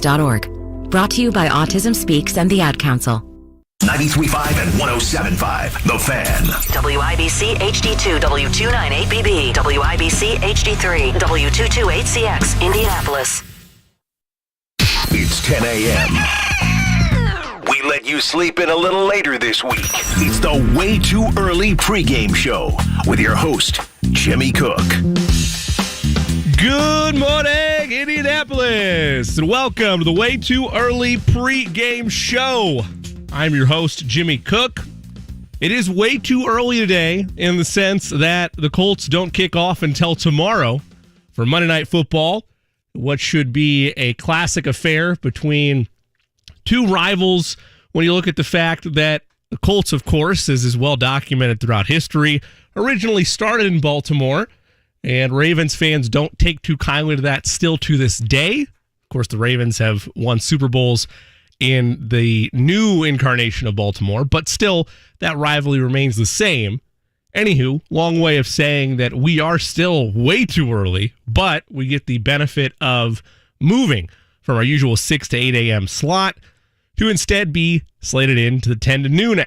autismspeaks.org. Brought to you by Autism Speaks and the Ad Council. 93.5 and 107.5, The Fan. WIBC HD2, W298BB, WIBC HD3, W228CX, Indianapolis. It's 10 a.m. We let you sleep in a little later this week. It's the Way Too Early pregame show with your host, Jimmy Cook. Good morning, Indianapolis, and welcome to the Way Too Early pregame show. I'm your host, Jimmy Cook. It is way too early today in the sense that the Colts don't kick off until tomorrow for Monday Night Football, what should be a classic affair between two rivals when you look at the fact that the Colts, of course, as is well documented throughout history, originally started in Baltimore, and Ravens fans don't take too kindly to that still to this day. Of course, the Ravens have won Super Bowls in the new incarnation of Baltimore, but still, that rivalry remains the same. Anywho, long way of saying that we are still way too early, but we get the benefit of moving from our usual 6 to 8 a.m. slot to instead be slated into the 10 to noon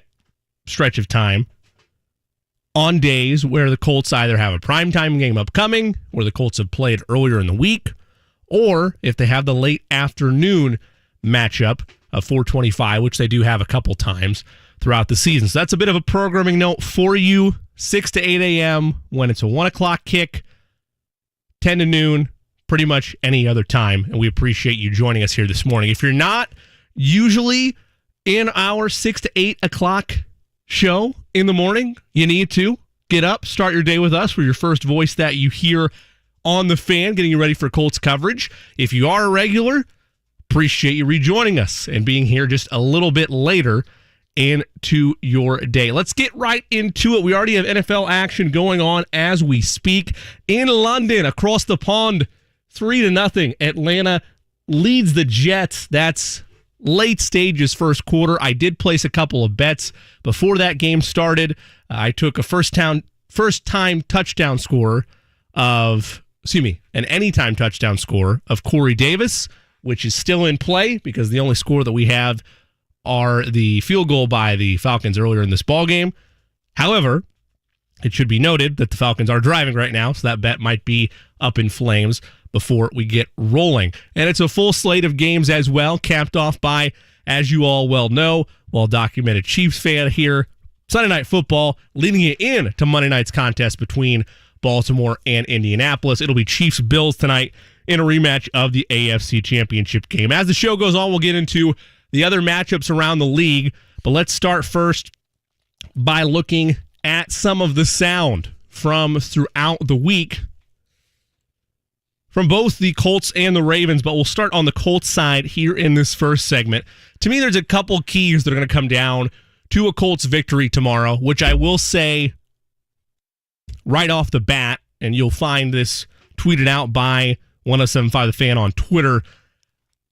stretch of time on days where the Colts either have a primetime game upcoming, where the Colts have played earlier in the week, or if they have the late afternoon matchup of 425, which they do have a couple times throughout the season. So that's a bit of a programming note for you. 6 to 8 a.m. when it's a 1 o'clock kick, 10 to noon, pretty much any other time. And we appreciate you joining us here this morning. If you're not usually in our 6 to 8 o'clock show in the morning, you need to get up, start your day with us. We're your first voice that you hear on the Fan, getting you ready for Colts coverage. If you are a regular, appreciate you rejoining us and being here just a little bit later into your day. Let's get right into it. We already have NFL action going on as we speak. In London, across the pond, 3-0. Atlanta leads the Jets. That's late stages first quarter. I did place a couple of bets before that game started. I took a first-time touchdown scorer an anytime touchdown scorer of Corey Davis, which is still in play because the only score that we have are the field goal by the Falcons earlier in this ballgame. However, it should be noted that the Falcons are driving right now, so that bet might be up in flames before we get rolling. And it's a full slate of games as well, capped off by, as you all well know, well-documented Chiefs fan here, Sunday Night Football, leading it in to Monday night's contest between Baltimore and Indianapolis. It'll be Chiefs-Bills tonight in a rematch of the AFC Championship game. As the show goes on, we'll get into the other matchups around the league, but let's start first by looking at some of the sound from throughout the week from both the Colts and the Ravens, but we'll start on the Colts side here in this first segment. To me, there's a couple keys that are going to come down to a Colts victory tomorrow, which I will say right off the bat, and you'll find this tweeted out by 1075 The Fan on Twitter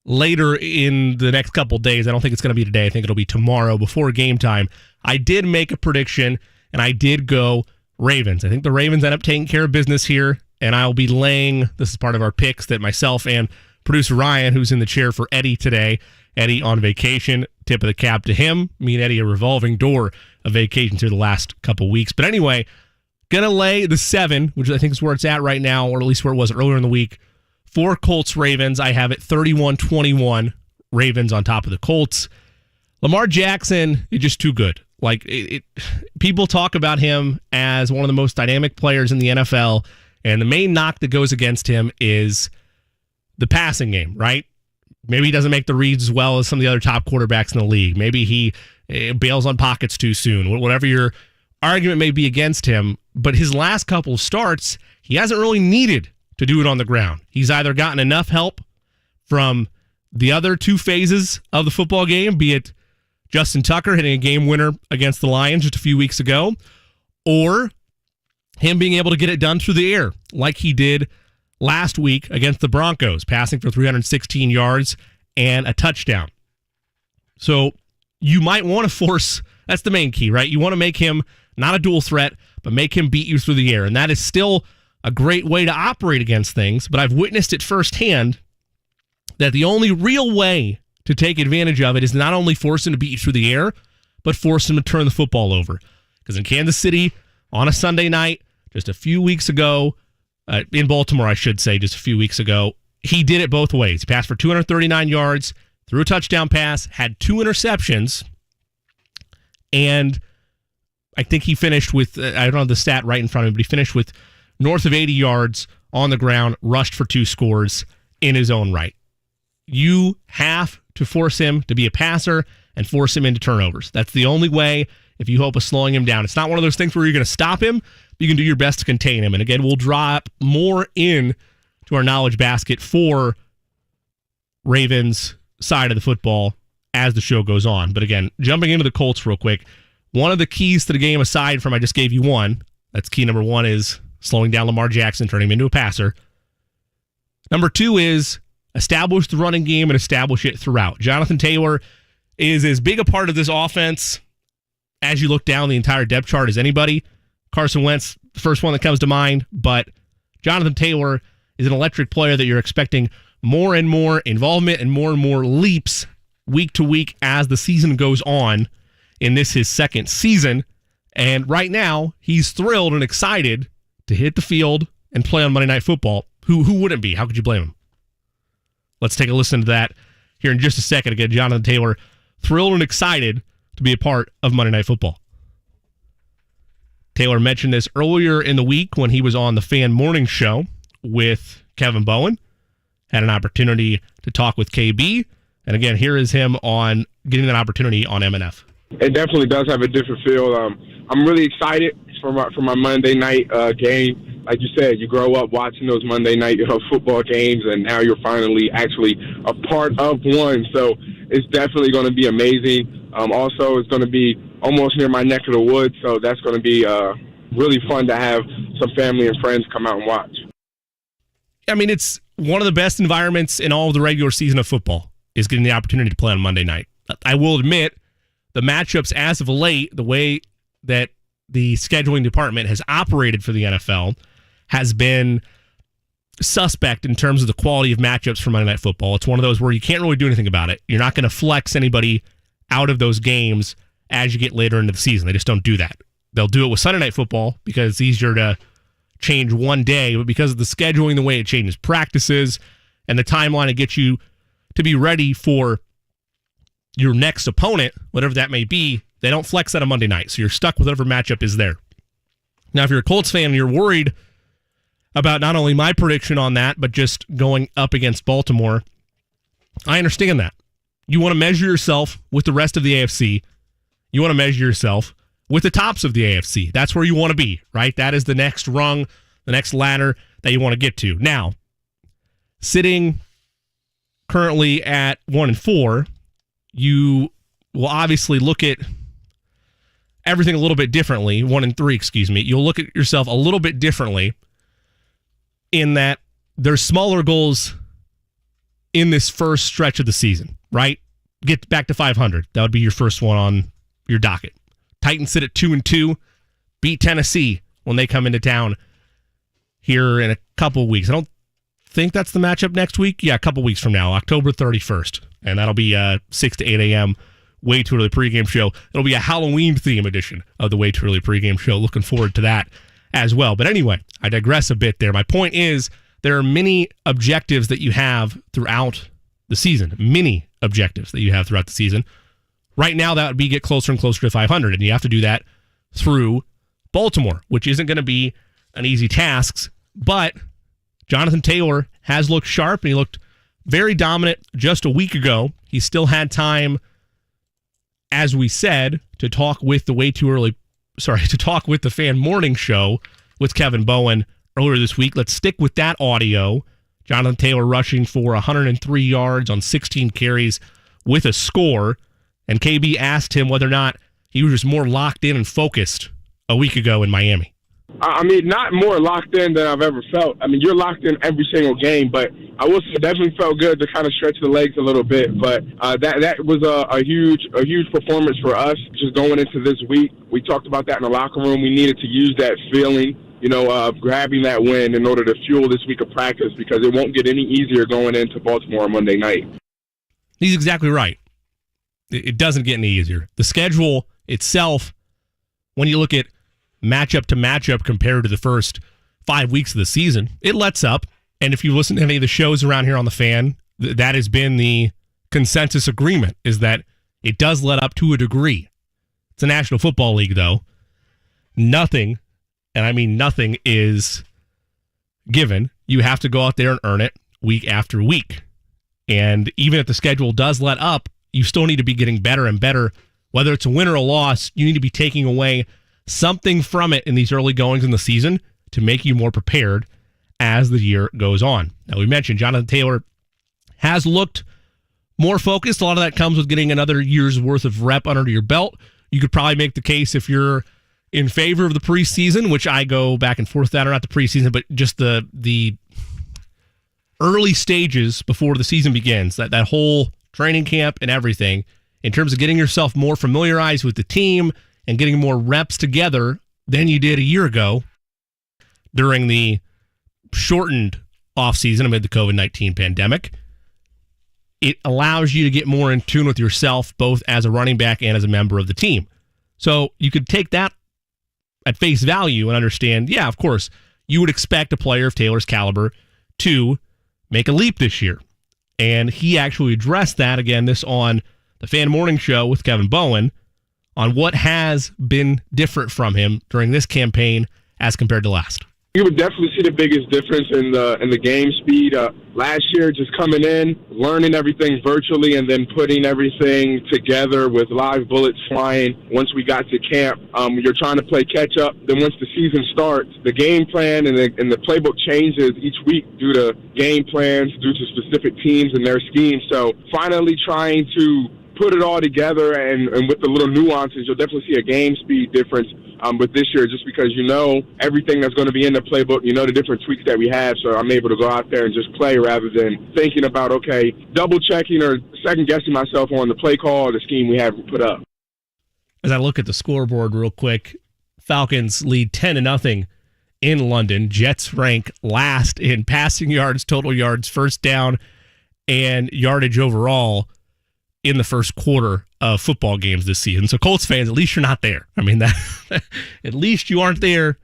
later in the next couple days. I don't think it's going to be today. I think it'll be tomorrow before game time. I did make a prediction, and I did go Ravens. I think the Ravens end up taking care of business here, and I'll be laying, this is part of our picks that myself and producer Ryan, who's in the chair for Eddie today, Eddie on vacation, tip of the cap to him. Me and Eddie, a revolving door of vacations here the last couple weeks. But anyway, going to lay the 7, which I think is where it's at right now, or at least where it was earlier in the week, for Colts-Ravens. I have it 31-21, Ravens on top of the Colts. Lamar Jackson is just too good. People talk about him as one of the most dynamic players in the NFL, and the main knock that goes against him is the passing game, right? Maybe he doesn't make the reads as well as some of the other top quarterbacks in the league. Maybe he bails on pockets too soon, whatever your argument may be against him. But his last couple of starts, he hasn't really needed to do it on the ground. He's either gotten enough help from the other two phases of the football game, be it Justin Tucker hitting a game winner against the Lions just a few weeks ago, or him being able to get it done through the air like he did last week against the Broncos, passing for 316 yards and a touchdown. So you might want to force, that's the main key, right? You want to make him not a dual threat, but make him beat you through the air. And that is still a great way to operate against things, but I've witnessed it firsthand that the only real way to take advantage of it is not only force him to beat you through the air, but force him to turn the football over. Because in Kansas City, on a Sunday night, just a few weeks ago, in Baltimore, I should say, just a few weeks ago, he did it both ways. He passed for 239 yards, threw a touchdown pass, had 2 interceptions, and I think he finished with, I don't have the stat right in front of me, but he finished with north of 80 yards on the ground, rushed for 2 scores in his own right. You have to force him to be a passer and force him into turnovers. That's the only way if you hope of slowing him down. It's not one of those things where you're going to stop him, but you can do your best to contain him. And again, we'll drop more in to our knowledge basket for Ravens' side of the football as the show goes on. But again, jumping into the Colts real quick, one of the keys to the game, aside from I just gave you one, that's key number 1 is slowing down Lamar Jackson, turning him into a passer. Number 2 is establish the running game and establish it throughout. Jonathan Taylor is as big a part of this offense as you look down the entire depth chart as anybody. Carson Wentz, the first one that comes to mind, but Jonathan Taylor is an electric player that you're expecting more and more involvement and more leaps week to week as the season goes on in this his second season. And right now, he's thrilled and excited to hit the field and play on Monday Night Football. Who wouldn't be? How could you blame him? Let's take a listen to that here in just a second. Again, Jonathan Taylor, thrilled and excited to be a part of Monday Night Football. Taylor mentioned this earlier in the week when he was on the Fan Morning Show with Kevin Bowen. Had an opportunity to talk with KB. And again, here is him on getting that opportunity on MNF. It definitely does have a different feel. I'm really excited for my Monday night game. Like you said, you grow up watching those Monday night football games, and now you're finally actually a part of one. So it's definitely going to be amazing. Also, it's going to be almost near my neck of the woods, so that's going to be really fun to have some family and friends come out and watch. I mean, it's one of the best environments in all of the regular season of football is getting the opportunity to play on Monday night. I will admit, the matchups as of late, the way that the scheduling department has operated for the NFL has been suspect in terms of the quality of matchups for Monday Night Football. It's one of those where you can't really do anything about it. You're not going to flex anybody out of those games as you get later into the season. They just don't do that. They'll do it with Sunday Night Football because it's easier to change one day, but because of the scheduling, the way it changes practices, and the timeline to get you to be ready for your next opponent, whatever that may be, they don't flex that on Monday night. So you're stuck with whatever matchup is there. Now, if you're a Colts fan and you're worried about not only my prediction on that, but just going up against Baltimore, I understand that. You want to measure yourself with the rest of the AFC. You want to measure yourself with the tops of the AFC. That's where you want to be, right? That is the next rung, the next ladder that you want to get to. Now, sitting currently at 1-4, you will obviously look at everything a little bit differently. 1-3, excuse me. You'll look at yourself a little bit differently in that there's smaller goals in this first stretch of the season, right? Get back to 500. That would be your first one on your docket. Titans sit at 2-2, beat Tennessee when they come into town here in a couple weeks. I don't think that's the matchup next week. Yeah, a couple weeks from now, October 31st. And that'll be 6 to 8 a.m. Way Too Early pregame show. It'll be a Halloween theme edition of the Way Too Early pregame show. Looking forward to that as well. But anyway, I digress a bit there. My point is there are many objectives that you have throughout the season. Many objectives that you have throughout the season. Right now, that would be get closer and closer to 500. And you have to do that through Baltimore, which isn't going to be an easy task. But Jonathan Taylor has looked sharp, and he looked very dominant just a week ago. He still had time, as we said, to talk with the Fan Morning Show with Kevin Bowen earlier this week. Let's stick with that audio. Jonathan Taylor rushing for 103 yards on 16 carries with a score. And KB asked him whether or not he was just more locked in and focused a week ago in Miami. I mean, not more locked in than I've ever felt. I mean, you're locked in every single game, but I will say it definitely felt good to kind of stretch the legs a little bit. But that was a huge performance for us just going into this week. We talked about that in the locker room. We needed to use that feeling grabbing that win in order to fuel this week of practice, because it won't get any easier going into Baltimore on Monday night. He's exactly right. It doesn't get any easier. The schedule itself, when you look at matchup to matchup compared to the first 5 weeks of the season, it lets up. And if you listen to any of the shows around here on The Fan, that has been the consensus agreement, is that it does let up to a degree. It's a National Football League, though. Nothing, and I mean nothing, is given. You have to go out there and earn it week after week. And even if the schedule does let up, you still need to be getting better and better. Whether it's a win or a loss, you need to be taking away something from it in these early goings in the season to make you more prepared as the year goes on. Now, we mentioned Jonathan Taylor has looked more focused. A lot of that comes with getting another year's worth of rep under your belt. You could probably make the case, if you're in favor of the preseason, which I go back and forth that, or not the preseason, but just the early stages before the season begins, that whole training camp and everything, in terms of getting yourself more familiarized with the team and getting more reps together than you did a year ago during the shortened offseason amid the COVID-19 pandemic. It allows you to get more in tune with yourself, both as a running back and as a member of the team. So you could take that at face value and understand, yeah, of course, you would expect a player of Taylor's caliber to make a leap this year. And he actually addressed that again on the Fan Morning Show with Kevin Bowen on what has been different from him during this campaign as compared to last. You would definitely see the biggest difference in the game speed. Last year, just coming in, learning everything virtually, and then putting everything together with live bullets flying. Once we got to camp, you're trying to play catch up. Then once the season starts, the game plan and the playbook changes each week due to game plans, due to specific teams and their schemes. So finally trying to put it all together, and with the little nuances, you'll definitely see a game speed difference with this year, just because everything that's going to be in the playbook, the different tweaks that we have, so I'm able to go out there and just play rather than thinking about, double-checking or second-guessing myself on the play call or the scheme we have put up. As I look at the scoreboard real quick, Falcons lead 10-0 in London. Jets rank last in passing yards, total yards, first down, and yardage overall in the first quarter of football games this season. So Colts fans, at least you're not there. I mean, at least you aren't there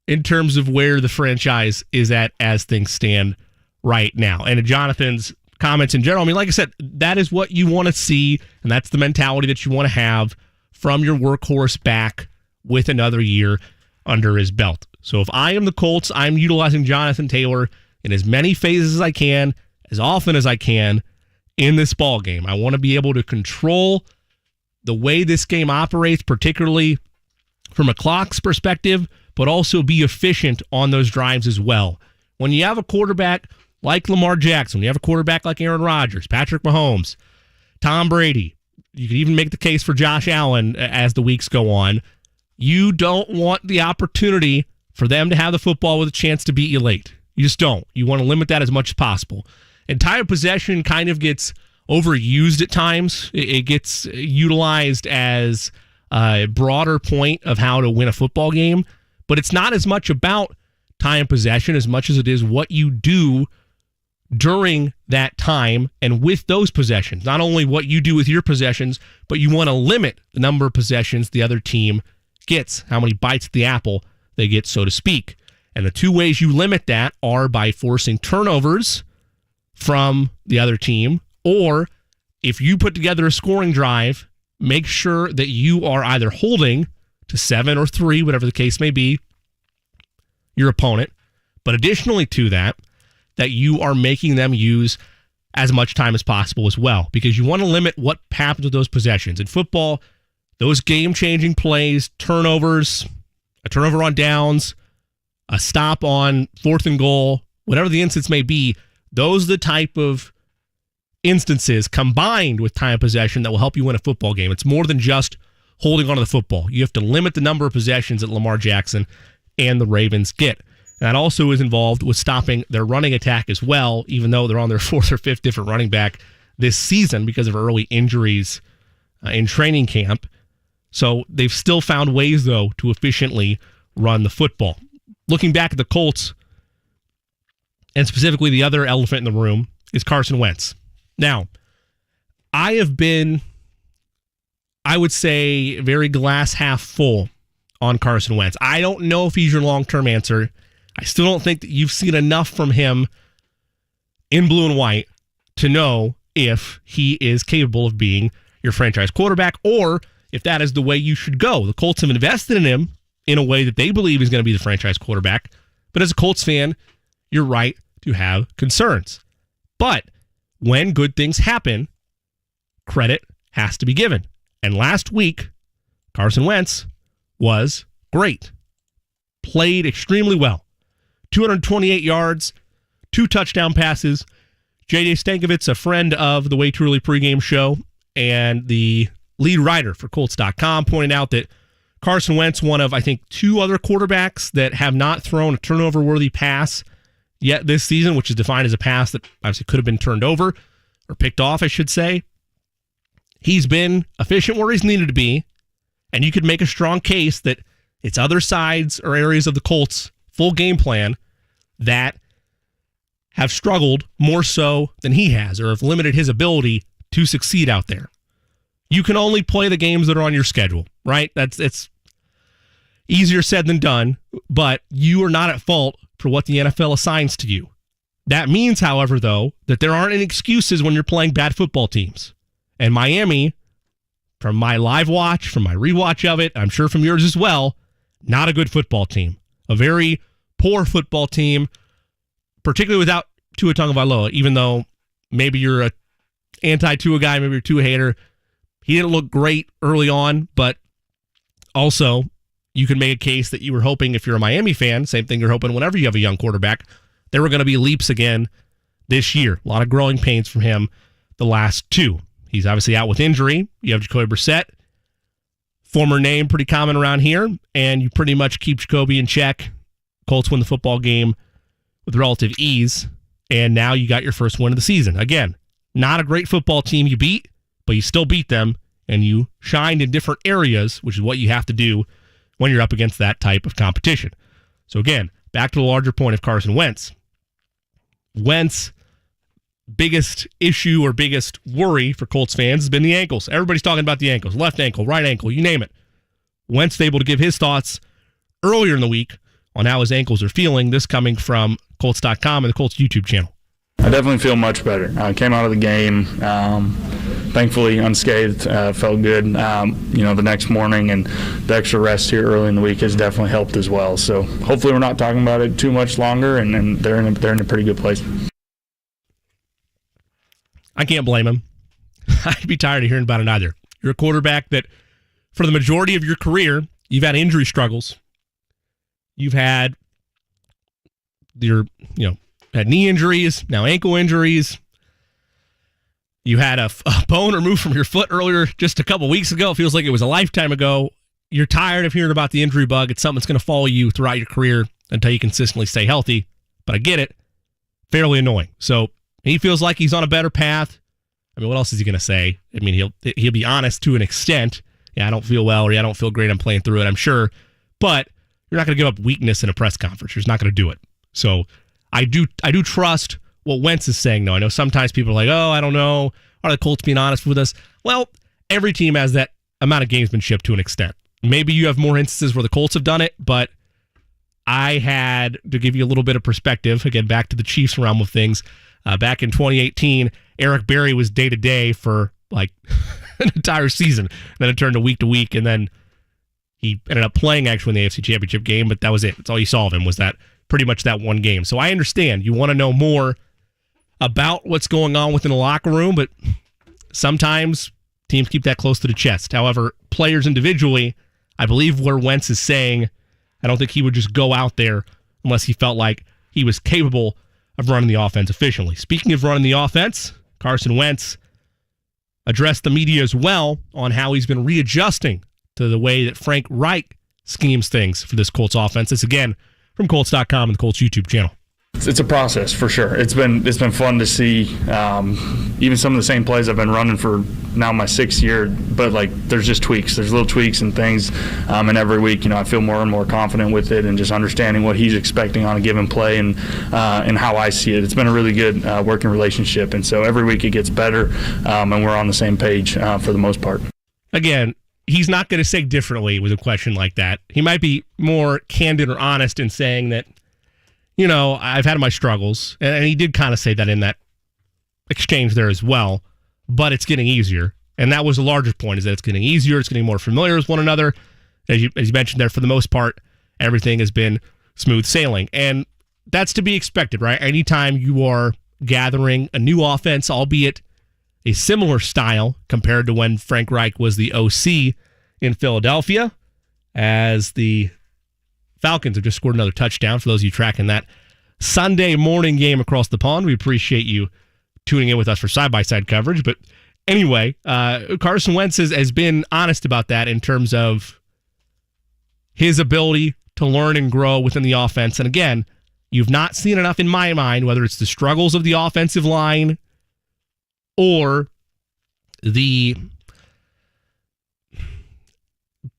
in terms of where the franchise is at as things stand right now. And to Jonathan's comments in general, I mean, like I said, that is what you want to see, and that's the mentality that you want to have from your workhorse back with another year under his belt. So if I am the Colts, I'm utilizing Jonathan Taylor in as many phases as I can, as often as I can, in this ball game. I want to be able to control the way this game operates, particularly from a clock's perspective, but also be efficient on those drives as well. When you have a quarterback like Lamar Jackson, when you have a quarterback like Aaron Rodgers, Patrick Mahomes, Tom Brady, you could even make the case for Josh Allen as the weeks go on, you don't want the opportunity for them to have the football with a chance to beat you late. You just don't. You want to limit that as much as possible. And time of possession kind of gets overused at times. It gets utilized as a broader point of how to win a football game, but it's not as much about time of possession as much as it is what you do during that time and with those possessions. Not only what you do with your possessions, but you want to limit the number of possessions the other team gets, how many bites at the apple they get, so to speak. And the two ways you limit that are by forcing turnovers from the other team, or if you put together a scoring drive, make sure that you are either holding to 7 or 3, whatever the case may be, your opponent, but additionally to that you are making them use as much time as possible as well, because you want to limit what happens with those possessions. In football, those game-changing plays, turnovers, a turnover on downs, a stop on 4th and goal, whatever the instance may be, those are the type of instances combined with time of possession that will help you win a football game. It's more than just holding onto the football. You have to limit the number of possessions that Lamar Jackson and the Ravens get. And that also is involved with stopping their running attack as well, even though they're on their 4th or 5th different running back this season because of early injuries in training camp. So they've still found ways, though, to efficiently run the football. looking back at the Colts, and specifically the other elephant in the room, is Carson Wentz. Now, I have been, I would say, very glass half full on Carson Wentz. I don't know if he's your long-term answer. I still don't think that you've seen enough from him in blue and white to know if he is capable of being your franchise quarterback or if that is the way you should go. The Colts have invested in him in a way that they believe is going to be the franchise quarterback. But as a Colts fan, you're right to have concerns. But when good things happen, credit has to be given. And last week, Carson Wentz was great. Played extremely well. 228 yards, 2 touchdown passes. J.J. Stankovitz, a friend of the Way Too Early pregame show and the lead writer for Colts.com, pointed out that Carson Wentz, one of, I think, 2 other quarterbacks that have not thrown a turnover-worthy pass yet this season, which is defined as a pass that obviously could have been turned over or picked off, I should say. He's been efficient where he's needed to be, and you could make a strong case that it's other sides or areas of the Colts' full game plan that have struggled more so than he has or have limited his ability to succeed out there. You can only play the games that are on your schedule, right? It's easier said than done, but you are not at fault for what the NFL assigns to you. That means, however, though, that there aren't any excuses when you're playing bad football teams. And Miami, from my live watch, from my rewatch of it, I'm sure from yours as well, not a good football team. A very poor football team, particularly without Tua Tagovailoa, even though maybe you're a anti-Tua guy, maybe you're a Tua hater. He didn't look great early on, but also you can make a case that you were hoping, if you're a Miami fan, same thing you're hoping whenever you have a young quarterback, there were going to be leaps again this year. A lot of growing pains from him the last 2. He's obviously out with injury. You have Jacoby Brissett, former name, pretty common around here, and you pretty much keep Jacoby in check. Colts win the football game with relative ease, and now you got your first win of the season. Again, not a great football team you beat, but you still beat them, and you shined in different areas, which is what you have to do when you're up against that type of competition. So again, back to the larger point of Carson Wentz. Wentz, biggest issue or biggest worry for Colts fans has been the ankles. Everybody's talking about the ankles, left ankle, right ankle, you name it. Wentz able to give his thoughts earlier in the week on how his ankles are feeling, this coming from Colts.com and the Colts YouTube channel. I definitely feel much better. I came out of the game, thankfully unscathed, felt good, the next morning, and the extra rest here early in the week has definitely helped as well. So hopefully we're not talking about it too much longer, and they're in a pretty good place. I can't blame him. I'd be tired of hearing about it either. You're a quarterback that, for the majority of your career, you've had injury struggles. You've had had knee injuries, now ankle injuries. You had a bone removed from your foot earlier, just a couple weeks ago. It feels like it was a lifetime ago. You're tired of hearing about the injury bug. It's something that's going to follow you throughout your career until you consistently stay healthy. But I get it. Fairly annoying. So he feels like he's on a better path. I mean, what else is he going to say? I mean, he'll be honest to an extent. Yeah, I don't feel well, or yeah, I don't feel great. I'm playing through it, I'm sure. But you're not going to give up weakness in a press conference. You're just not going to do it. So I do trust what Wentz is saying, though. I know sometimes people are like, oh, I don't know. Are the Colts being honest with us? Well, every team has that amount of gamesmanship to an extent. Maybe you have more instances where the Colts have done it, but I had to give you a little bit of perspective, again, back to the Chiefs realm of things. Back in 2018, Eric Berry was day-to-day for like an entire season. Then it turned to week, and then he ended up playing actually in the AFC Championship game, but that was it. That's all you saw of him, was that pretty much that one game. So I understand you want to know more about what's going on within the locker room, but sometimes teams keep that close to the chest. However, players individually, I believe where Wentz is saying, I don't think he would just go out there unless he felt like he was capable of running the offense efficiently. Speaking of running the offense, Carson Wentz addressed the media as well on how he's been readjusting to the way that Frank Reich schemes things for this Colts offense. This again from Colts.com and the Colts YouTube channel. It's a process for sure. It's been fun to see even some of the same plays I've been running for now my 6th year, but like there's just tweaks. There's little tweaks and things, and every week, I feel more and more confident with it and just understanding what he's expecting on a given play and how I see it. It's been a really good working relationship, and so every week it gets better, and we're on the same page for the most part. Again, he's not going to say differently with a question like that. He might be more candid or honest in saying that, I've had my struggles, and he did kind of say that in that exchange there as well, but it's getting easier. And that was the larger point, is that it's getting easier, it's getting more familiar with one another. As you mentioned there, for the most part, everything has been smooth sailing. And that's to be expected, right? Anytime you are gathering a new offense, albeit a similar style compared to when Frank Reich was the OC in Philadelphia, as the Falcons have just scored another touchdown. For those of you tracking that Sunday morning game across the pond, we appreciate you tuning in with us for side-by-side coverage. But anyway, Carson Wentz has been honest about that in terms of his ability to learn and grow within the offense. And again, you've not seen enough in my mind, whether it's the struggles of the offensive line or the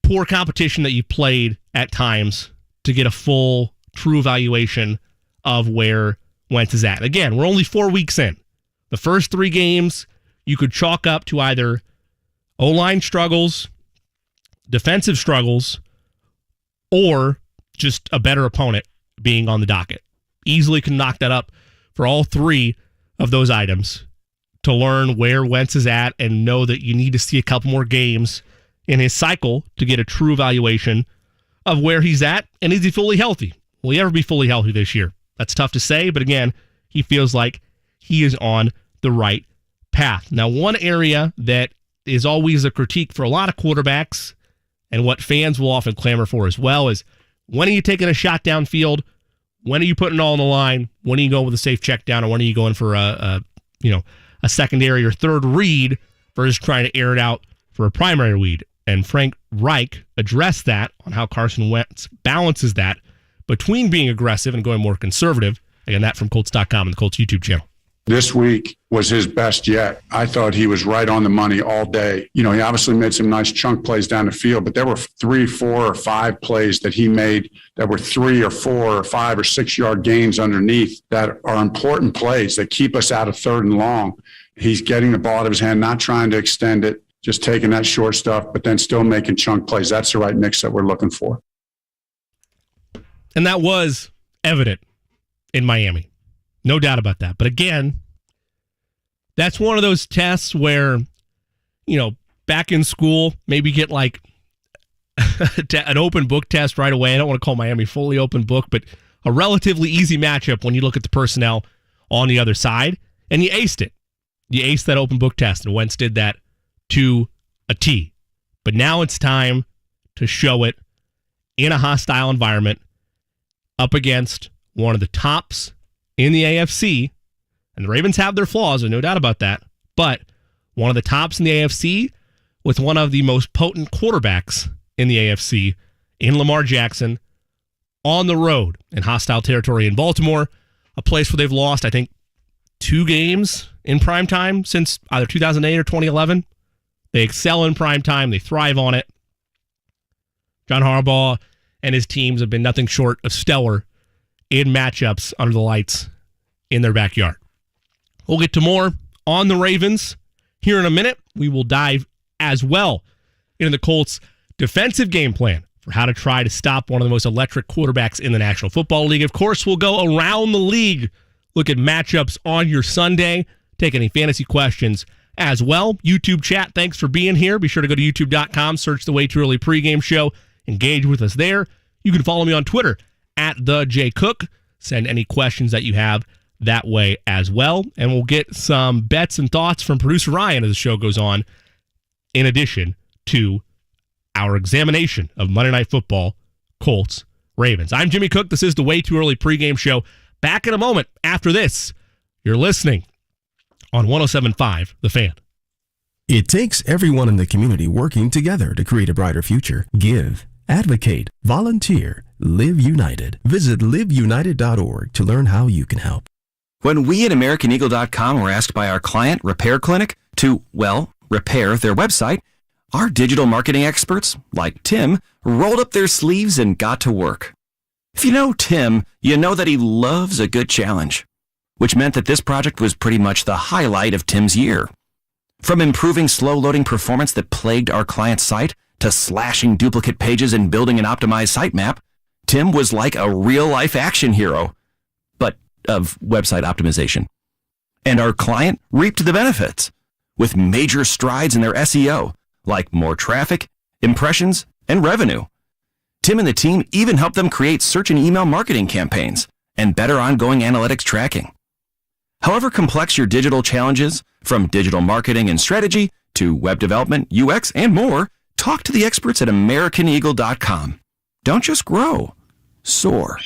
poor competition that you played at times to get a full, true evaluation of where Wentz is at. Again, we're only 4 weeks in. The first 3 games you could chalk up to either O-line struggles, defensive struggles, or just a better opponent being on the docket. Easily can knock that up for all 3 of those items to learn where Wentz is at and know that you need to see a couple more games in his cycle to get a true evaluation of where he's at, and is he fully healthy? Will he ever be fully healthy this year? That's tough to say, but again, he feels like he is on the right path. Now, one area that is always a critique for a lot of quarterbacks, and what fans will often clamor for as well, is when are you taking a shot downfield? When are you putting it all on the line? When are you going with a safe check down, or when are you going for a secondary or third read versus trying to air it out for a primary read? And Frank Reich addressed that on how Carson Wentz balances that between being aggressive and going more conservative. Again, that from Colts.com and the Colts YouTube channel. This week was his best yet. I thought he was right on the money all day. He obviously made some nice chunk plays down the field, but there were 3, 4, or 5 plays that he made that were 3 or 4 or 5 or 6 yard gains underneath that are important plays that keep us out of 3rd and long. He's getting the ball out of his hand, not trying to extend it, just taking that short stuff, but then still making chunk plays. That's the right mix that we're looking for. And that was evident in Miami. No doubt about that. But again, that's one of those tests where, back in school, maybe get like an open book test right away. I don't want to call Miami fully open book, but a relatively easy matchup when you look at the personnel on the other side, and you aced it. You aced that open book test, and Wentz did that to a T. But now it's time to show it in a hostile environment up against one of the tops in the AFC. And the Ravens have their flaws, there's no doubt about that. But one of the tops in the AFC with one of the most potent quarterbacks in the AFC in Lamar Jackson on the road in hostile territory in Baltimore, a place where they've lost, I think, 2 games in primetime since either 2008 or 2011. They excel in primetime. They thrive on it. John Harbaugh and his teams have been nothing short of stellar in matchups under the lights in their backyard. We'll get to more on the Ravens here in a minute. We will dive as well into the Colts' defensive game plan for how to try to stop one of the most electric quarterbacks in the National Football League. Of course, we'll go around the league, look at matchups on your Sunday, take any fantasy questions as well. YouTube chat, thanks for being here. Be sure to go to youtube.com, search the Way Too Early pregame show, engage with us there. You can follow me on Twitter at @TheJCook. Send any questions that you have that way as well. And we'll get some bets and thoughts from producer Ryan as the show goes on, in addition to our examination of Monday Night Football, Colts, Ravens. I'm Jimmy Cook. This is the Way Too Early pregame show. Back in a moment after this. You're listening on 107.5 The Fan. It takes everyone in the community working together to create a brighter future. Give, advocate, volunteer, Live United. Visit liveunited.org to learn how you can help. When we at AmericanEagle.com were asked by our client, Repair Clinic, to, repair their website, our digital marketing experts, like Tim, rolled up their sleeves and got to work. If you know Tim, you know that he loves a good challenge, which meant that this project was pretty much the highlight of Tim's year. From improving slow-loading performance that plagued our client's site to slashing duplicate pages and building an optimized sitemap, Tim was like a real-life action hero, but of website optimization. And our client reaped the benefits with major strides in their SEO, like more traffic, impressions, and revenue. Tim and the team even helped them create search and email marketing campaigns and better ongoing analytics tracking. However complex your digital challenges, from digital marketing and strategy to web development, UX, and more, talk to the experts at AmericanEagle.com. Don't just grow, soar.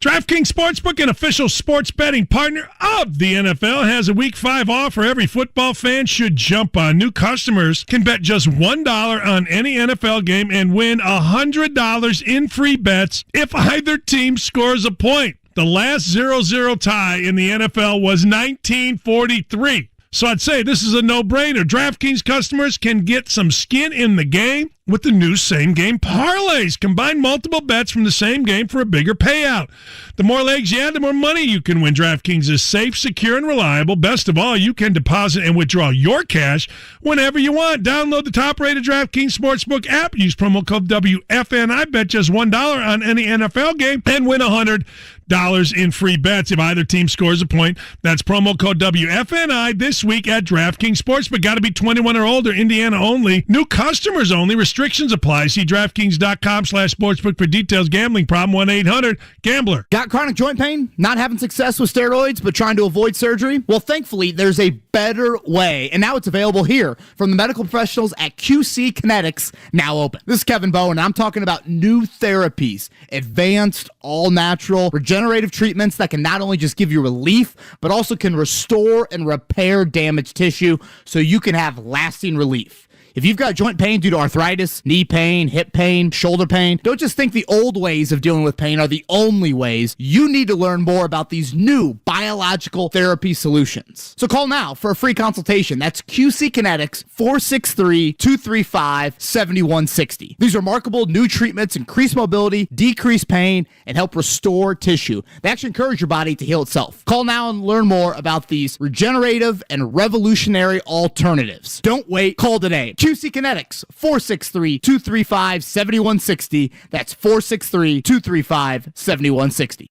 DraftKings Sportsbook, an official sports betting partner of the NFL, has a Week 5 offer every football fan should jump on. New customers can bet just $1 on any NFL game and win $100 in free bets if either team scores a point. The last 0-0 tie in the NFL was 1943. So I'd say this is a no-brainer. DraftKings customers can get some skin in the game with the new same-game parlays. Combine multiple bets from the same game for a bigger payout. The more legs you add, the more money you can win. DraftKings is safe, secure, and reliable. Best of all, you can deposit and withdraw your cash whenever you want. Download the top-rated DraftKings Sportsbook app. Use promo code WFNI. Bet just $1 on any NFL game and win $100 in free bets if either team scores a point. That's promo code WFNI this week at DraftKings Sportsbook. Got to be 21 or older. Indiana only. New customers only. Restrictions apply. See DraftKings.com/sportsbook for details. Gambling problem, 1-800-GAMBLER. Got chronic joint pain? Not having success with steroids, but trying to avoid surgery? Well, thankfully, there's a better way, and now it's available here from the medical professionals at QC Kinetics, now open. This is Kevin Bowen, and I'm talking about new therapies, advanced, all-natural, regenerative treatments that can not only just give you relief, but also can restore and repair damaged tissue so you can have lasting relief. If you've got joint pain due to arthritis, knee pain, hip pain, shoulder pain, don't just think the old ways of dealing with pain are the only ways. You need to learn more about these new biological therapy solutions. So call now for a free consultation. That's QC Kinetics, 463-235-7160. These remarkable new treatments increase mobility, decrease pain, and help restore tissue. They actually encourage your body to heal itself. Call now and learn more about these regenerative and revolutionary alternatives. Don't wait. Call today. QC Kinetics, 463-235-7160. That's 463-235-7160.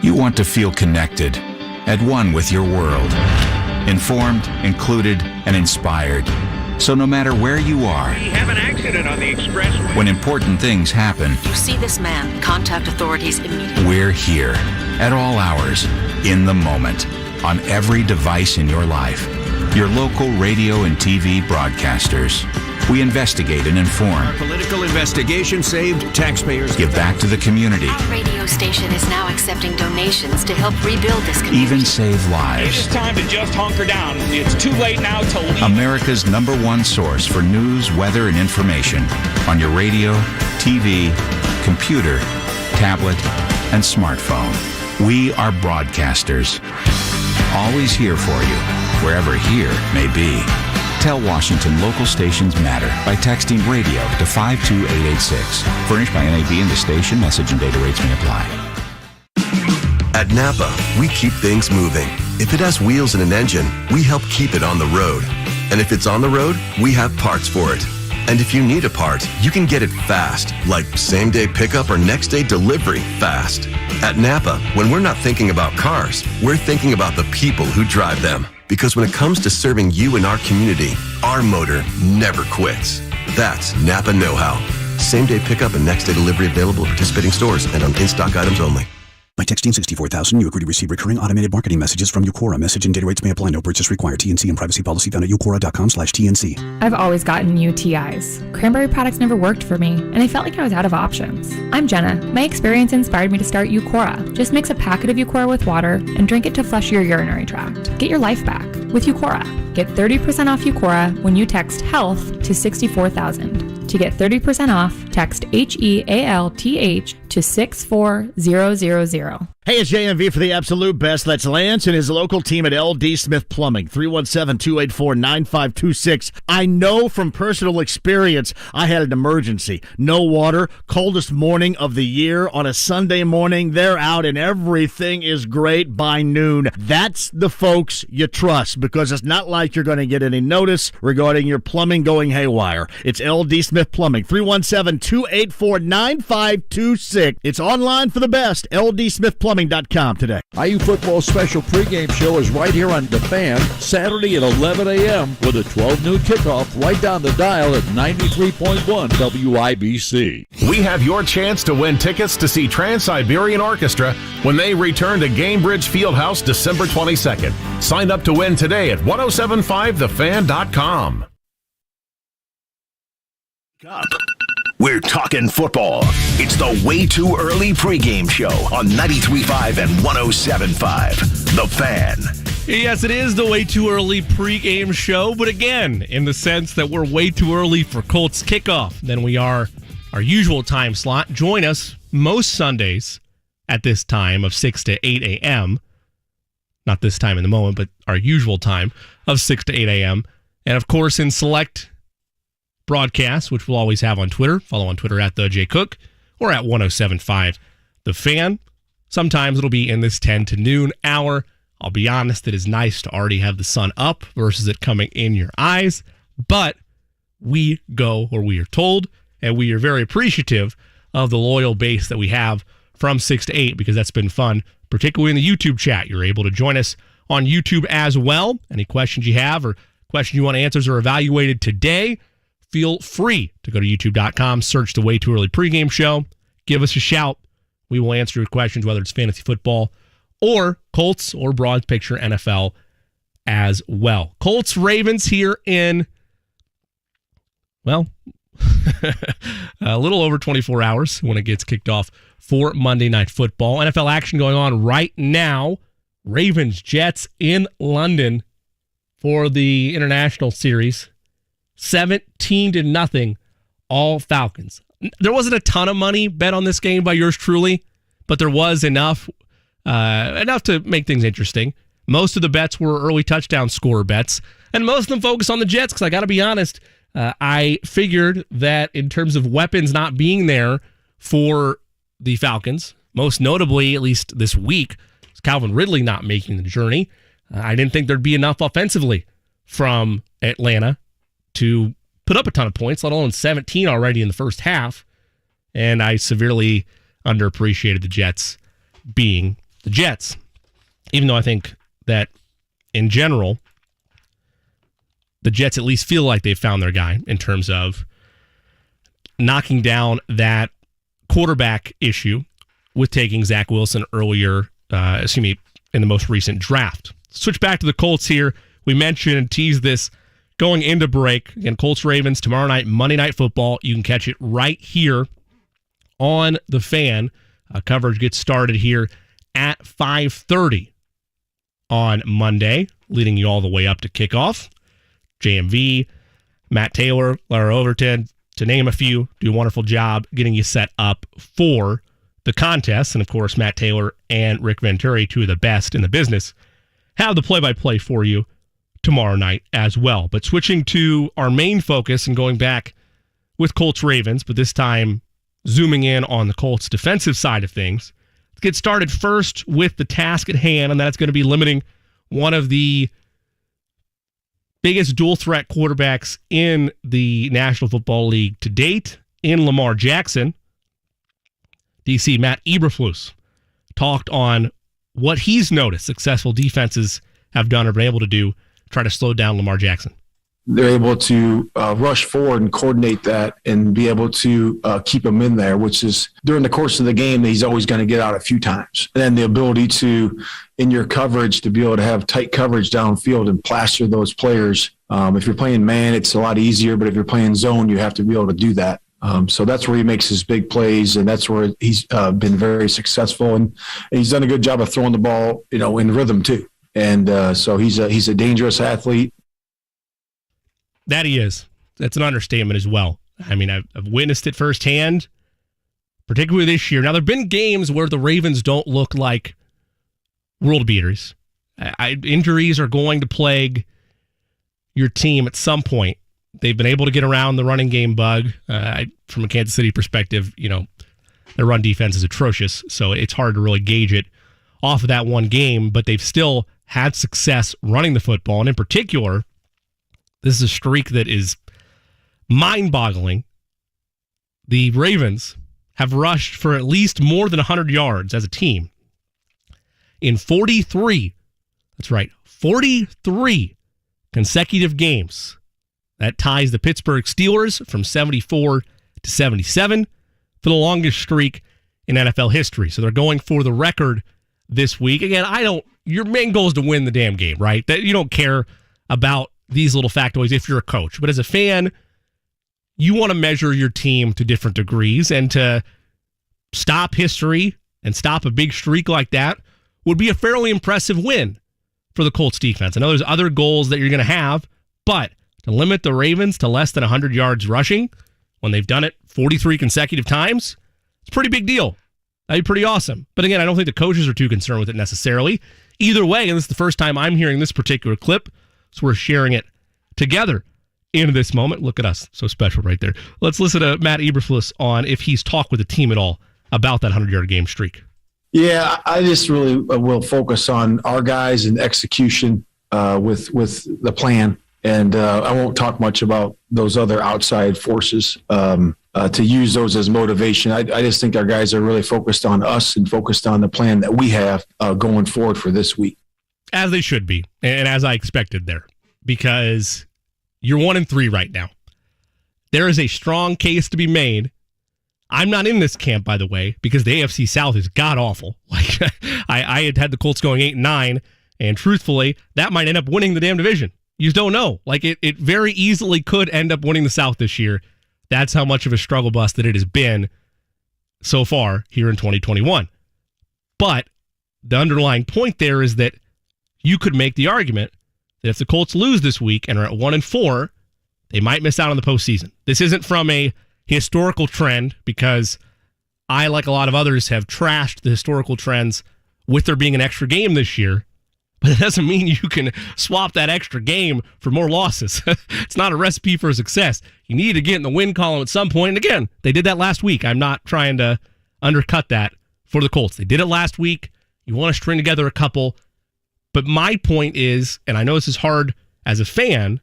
You want to feel connected, at one with your world, informed, included, and inspired. So no matter where you are, we have an accident on the expressway. When important things happen, You see this man, contact authorities immediately. we're here, at all hours, in the moment, on every device in your life. Your local radio and TV broadcasters. We investigate and inform. Our political investigation saved taxpayers. Give back to the community. Our radio station is now accepting donations to help rebuild this community. Even save It lives. is time to just hunker down. It's too late now to leave. America's #1 source for news, weather, and information on your radio, TV, computer, tablet, and smartphone. We are broadcasters. Always here for you, wherever here may be. Tell Washington local stations matter by texting radio to 52886. Furnished by NAB and the station. Message and data rates may apply. At Napa, we keep things moving. If it has wheels and an engine, we help keep it on the road. And if it's on the road, we have parts for it. And if you need a part, you can get it fast, like same-day pickup or next-day delivery fast. At Napa, when we're not thinking about cars, we're thinking about the people who drive them. Because when it comes to serving you and our community, our motor never quits. That's Napa know-how. Same-day pickup and next-day delivery available at participating stores and on in-stock items only. By texting 64,000, you agree to receive recurring automated marketing messages from Eucora. Message and data rates may apply. No purchase required. TNC and privacy policy found at eucora.com/TNC. I've always gotten UTIs. Cranberry products never worked for me, and I felt like I was out of options. I'm Jenna. My experience inspired me to start Eucora. Just mix a packet of Eucora with water and drink it to flush your urinary tract. Get your life back with Eucora. Get 30% off Eucora when you text HEALTH to 64,000. To get 30% off, text HEALTH to 64000. Hey, it's JMV for the absolute best. That's Lance and his local team at LD Smith Plumbing, 317-284-9526. I know from personal experience I had an emergency. No water, coldest morning of the year. On a Sunday morning, they're out and everything is great by noon. That's the folks you trust because it's not like you're going to get any notice regarding your plumbing going haywire. It's LD Smith Plumbing, 317-284-9526. It's online for the best, ldsmithplumbing.com today. IU football special pregame show is right here on The Fan, Saturday at 11 a.m. with a 12 noon kickoff right down the dial at 93.1 WIBC. We have your chance to win tickets to see Trans-Siberian Orchestra when they return to Gamebridge Fieldhouse December 22nd. Sign up to win today at 1075thefan.com. We're talking football. It's the Way Too Early pregame show on 93.5 and 107.5. The Fan. Yes, it is the Way Too Early pregame show, but again, in the sense that we're way too early for Colts kickoff than we are our usual time slot. Join us most Sundays at this time of 6 to 8 a.m. Not this time in the moment, but our usual time of 6 to 8 a.m. And of course, in select broadcasts, which we'll always have on Twitter. Follow on Twitter at the J Cook or at 107.5 The Fan. Sometimes it'll be in this 10 to noon hour. I'll be honest, it is nice to already have the sun up versus it coming in your eyes, but we go where we are told, and we are very appreciative of the loyal base that we have from 6 to 8 because that's been fun, particularly in the YouTube chat. You're able to join us on YouTube as well. Any questions you have or questions you want answers or evaluated today, feel free to go to youtube.com, search the Way Too Early pregame show, give us a shout. We will answer your questions, whether it's fantasy football or Colts or broad picture NFL as well. Colts Ravens here in, well, a little over 24 hours when it gets kicked off for Monday Night Football. NFL action going on right now. Ravens Jets in London for the international series. 17-0, all Falcons. There wasn't a ton of money bet on this game by yours truly, but there was enough to make things interesting. Most of the bets were early touchdown scorer bets, and most of them focus on the Jets because I got to be honest, I figured that in terms of weapons not being there for the Falcons, most notably, at least this week, Calvin Ridley not making the journey, I didn't think there'd be enough offensively from Atlanta to put up a ton of points, let alone 17 already in the first half. And I severely underappreciated the Jets being the Jets. Even though I think that in general, the Jets at least feel like they've found their guy in terms of knocking down that quarterback issue with taking Zach Wilson earlier, in the most recent draft. Switch back to the Colts here. We mentioned and teased this going into break. Again, Colts Ravens tomorrow night, Monday Night Football. You can catch it right here on The Fan. Coverage gets started here at 5:30 on Monday, leading you all the way up to kickoff. JMV, Matt Taylor, Lara Overton, to name a few, do a wonderful job getting you set up for the contest. And of course, Matt Taylor and Rick Venturi, two of the best in the business, have the play-by-play for you tomorrow night as well. But switching to our main focus and going back with Colts Ravens, but this time zooming in on the Colts defensive side of things. Let's get started first with the task at hand, and that's going to be limiting one of the biggest dual threat quarterbacks in the National Football League to date in Lamar Jackson. DC Matt Eberflus talked on what he's noticed successful defenses have done or been able to do try to slow down Lamar Jackson. They're able to rush forward and coordinate that and be able to keep him in there, which is during the course of the game, he's always going to get out a few times. And then the ability to, in your coverage, to be able to have tight coverage downfield and plaster those players. If you're playing man, it's a lot easier, but if you're playing zone, you have to be able to do that. So that's where he makes his big plays, and that's where he's been very successful. And he's done a good job of throwing the ball, in rhythm too. And so he's a dangerous athlete. That he is. That's an understatement as well. I mean, I've witnessed it firsthand, particularly this year. Now, there have been games where the Ravens don't look like world beaters. Injuries are going to plague your team at some point. They've been able to get around the running game bug. From a Kansas City perspective, their run defense is atrocious, so it's hard to really gauge it off of that one game, but they've still had success running the football, and in particular, this is a streak that is mind-boggling. The Ravens have rushed for at least more than 100 yards as a team in 43, that's right, 43 consecutive games. That ties the Pittsburgh Steelers from 74 to 77 for the longest streak in NFL history. So they're going for the record this week. Again, your main goal is to win the damn game, right? That you don't care about these little factoids if you're a coach. But as a fan, you want to measure your team to different degrees, and to stop history and stop a big streak like that would be a fairly impressive win for the Colts defense. I know there's other goals that you're going to have, but to limit the Ravens to less than 100 yards rushing when they've done it 43 consecutive times, it's a pretty big deal. That'd be pretty awesome. But again, I don't think the coaches are too concerned with it necessarily. Either way, and this is the first time I'm hearing this particular clip, so we're sharing it together in this moment. Look at us. So special right there. Let's listen to Matt Eberflus on if he's talked with the team at all about that 100-yard game streak. Yeah, I just really will focus on our guys and execution with the plan. And I won't talk much about those other outside forces to use those as motivation. I just think our guys are really focused on us and focused on the plan that we have going forward for this week. As they should be, and as I expected there, because you're 1-3 right now. There is a strong case to be made. I'm not in this camp, by the way, because the AFC South is god-awful. Like, I had the Colts going 8-9, and truthfully, that might end up winning the damn division. You just don't know. Like, it very easily could end up winning the South this year. That's how much of a struggle bus that it has been so far here in 2021. But the underlying point there is that you could make the argument that if the Colts lose this week and are at 1-4, they might miss out on the postseason. This isn't from a historical trend, because I, like a lot of others, have trashed the historical trends with there being an extra game this year. But it doesn't mean you can swap that extra game for more losses. It's not a recipe for success. You need to get in the win column at some point. And again, they did that last week. I'm not trying to undercut that for the Colts. They did it last week. You want to string together a couple. But my point is, and I know this is hard as a fan,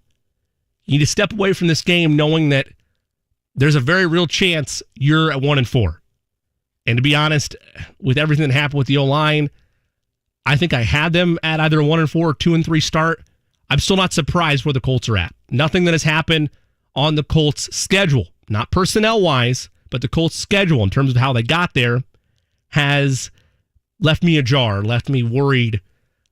you need to step away from this game knowing that there's a very real chance you're at 1-4. And to be honest, with everything that happened with the O-line, I think I had them at either a 1-4 or 2-3 start. I'm still not surprised where the Colts are at. Nothing that has happened on the Colts schedule, not personnel-wise, but the Colts schedule in terms of how they got there, has left me ajar, left me worried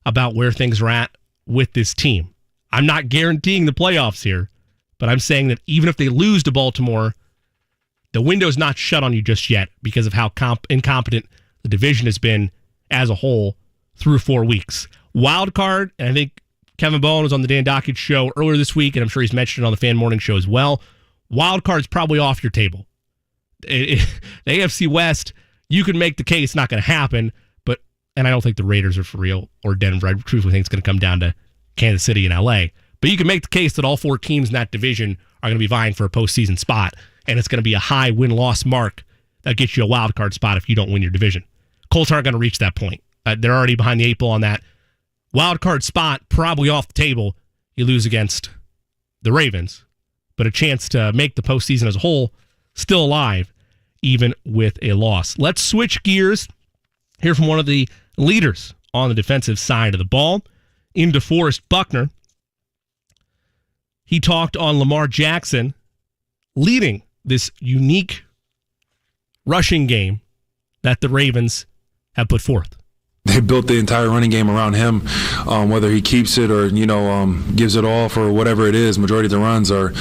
about where things are at with this team. I'm not guaranteeing the playoffs here, but I'm saying that even if they lose to Baltimore, the window's not shut on you just yet because of how incompetent the division has been as a whole through 4 weeks. Wild card, and I think Kevin Bowen was on the Dan Dockage show earlier this week, and I'm sure he's mentioned it on the Fan Morning show as well. Wild card's probably off your table. The AFC West, you can make the case not going to happen, and I don't think the Raiders are for real, or Denver. I truthfully think it's going to come down to Kansas City and LA. But you can make the case that all 4 teams in that division are going to be vying for a postseason spot, and it's going to be a high win-loss mark that gets you a wild card spot if you don't win your division. Colts aren't going to reach that point. They're already behind the 8 ball on that. Wild card spot, probably off the table. You lose against the Ravens, but a chance to make the postseason as a whole, still alive, even with a loss. Let's switch gears. Hear from one of the leaders on the defensive side of the ball, in DeForest Buckner. He talked on Lamar Jackson leading this unique rushing game that the Ravens have put forth. They built the entire running game around him, whether he keeps it or, gives it all for whatever it is. Majority of the runs are,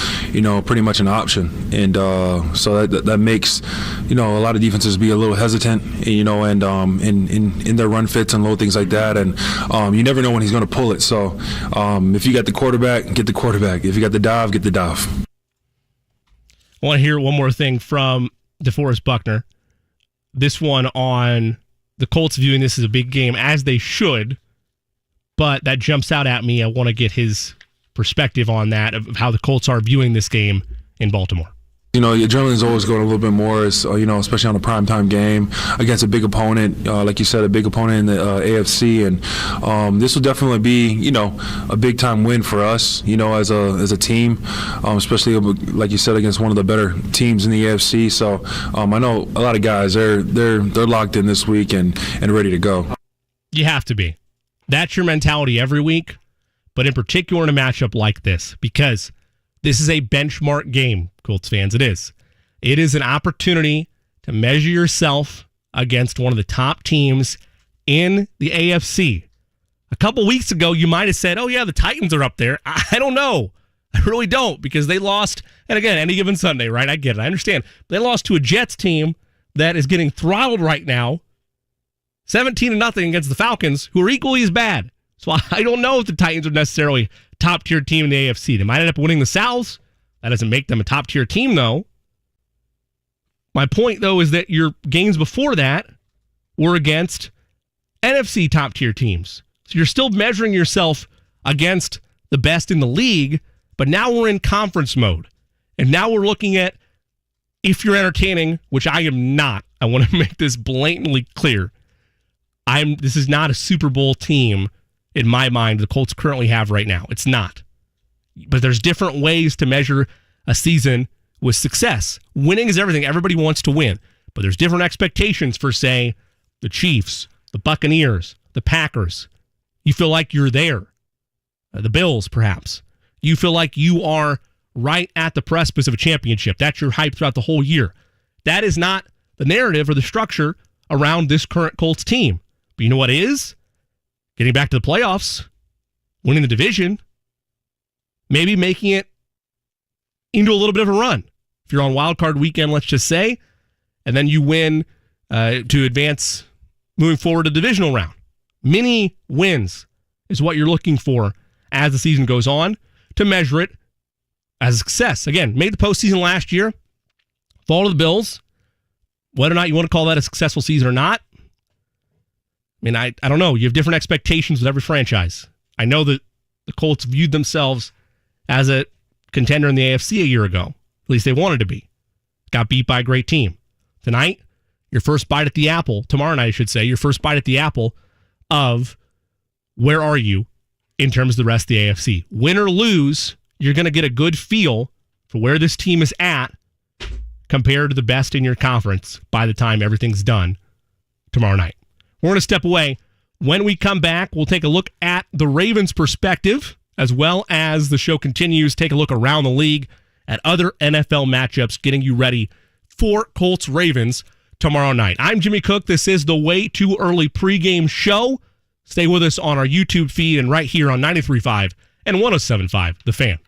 pretty much an option. And so that makes, a lot of defenses be a little hesitant, and in their run fits and little things like that. And you never know when he's going to pull it. So if you got the quarterback, get the quarterback. If you got the dive, get the dive. I want to hear one more thing from DeForest Buckner. This one on the Colts viewing this as a big game, as they should, but that jumps out at me. I want to get his perspective on that, of how the Colts are viewing this game in Baltimore. You know, your adrenaline's always going a little bit more, especially on a primetime game against a big opponent, like you said, a big opponent in the AFC. And this will definitely be, a big-time win for us, as a team, especially, like you said, against one of the better teams in the AFC. So I know a lot of guys, they're locked in this week and ready to go. You have to be. That's your mentality every week, but in particular in a matchup like this, because this is a benchmark game, Colts fans. It is. It is an opportunity to measure yourself against one of the top teams in the AFC. A couple weeks ago, you might have said, oh, yeah, the Titans are up there. I don't know. I really don't, because they lost, and again, any given Sunday, right? I get it. I understand. They lost to a Jets team that is getting throttled right now, 17-0 against the Falcons, who are equally as bad. So I don't know if the Titans are necessarily top-tier team in the AFC. They might end up winning the South. That doesn't make them a top-tier team, though. My point, though, is that your games before that were against NFC top-tier teams. So you're still measuring yourself against the best in the league, but now we're in conference mode. And now we're looking at, if you're entertaining, which I am not. I want to make this blatantly clear. This is not a Super Bowl team, in my mind, the Colts currently have right now. It's not. But there's different ways to measure a season with success. Winning is everything. Everybody wants to win. But there's different expectations for, say, the Chiefs, the Buccaneers, the Packers. You feel like you're there. The Bills, perhaps. You feel like you are right at the precipice of a championship. That's your hype throughout the whole year. That is not the narrative or the structure around this current Colts team. But you know what is? Getting back to the playoffs, winning the division, maybe making it into a little bit of a run. If you're on wild card weekend, let's just say, and then you win to advance moving forward to the divisional round. Mini wins is what you're looking for as the season goes on to measure it as a success. Again, made the postseason last year, fall to the Bills. Whether or not you want to call that a successful season or not, I mean, I don't know. You have different expectations with every franchise. I know that the Colts viewed themselves as a contender in the AFC a year ago. At least they wanted to be. Got beat by a great team. Tonight, your first bite at the apple. Tomorrow night, I should say, your first bite at the apple of where are you in terms of the rest of the AFC. Win or lose, you're going to get a good feel for where this team is at compared to the best in your conference by the time everything's done tomorrow night. We're going to step away. When we come back, we'll take a look at the Ravens' perspective, as well as the show continues, take a look around the league at other NFL matchups, getting you ready for Colts-Ravens tomorrow night. I'm Jimmy Cook. This is the Way Too Early pregame show. Stay with us on our YouTube feed and right here on 93.5 and 107.5, The Fan.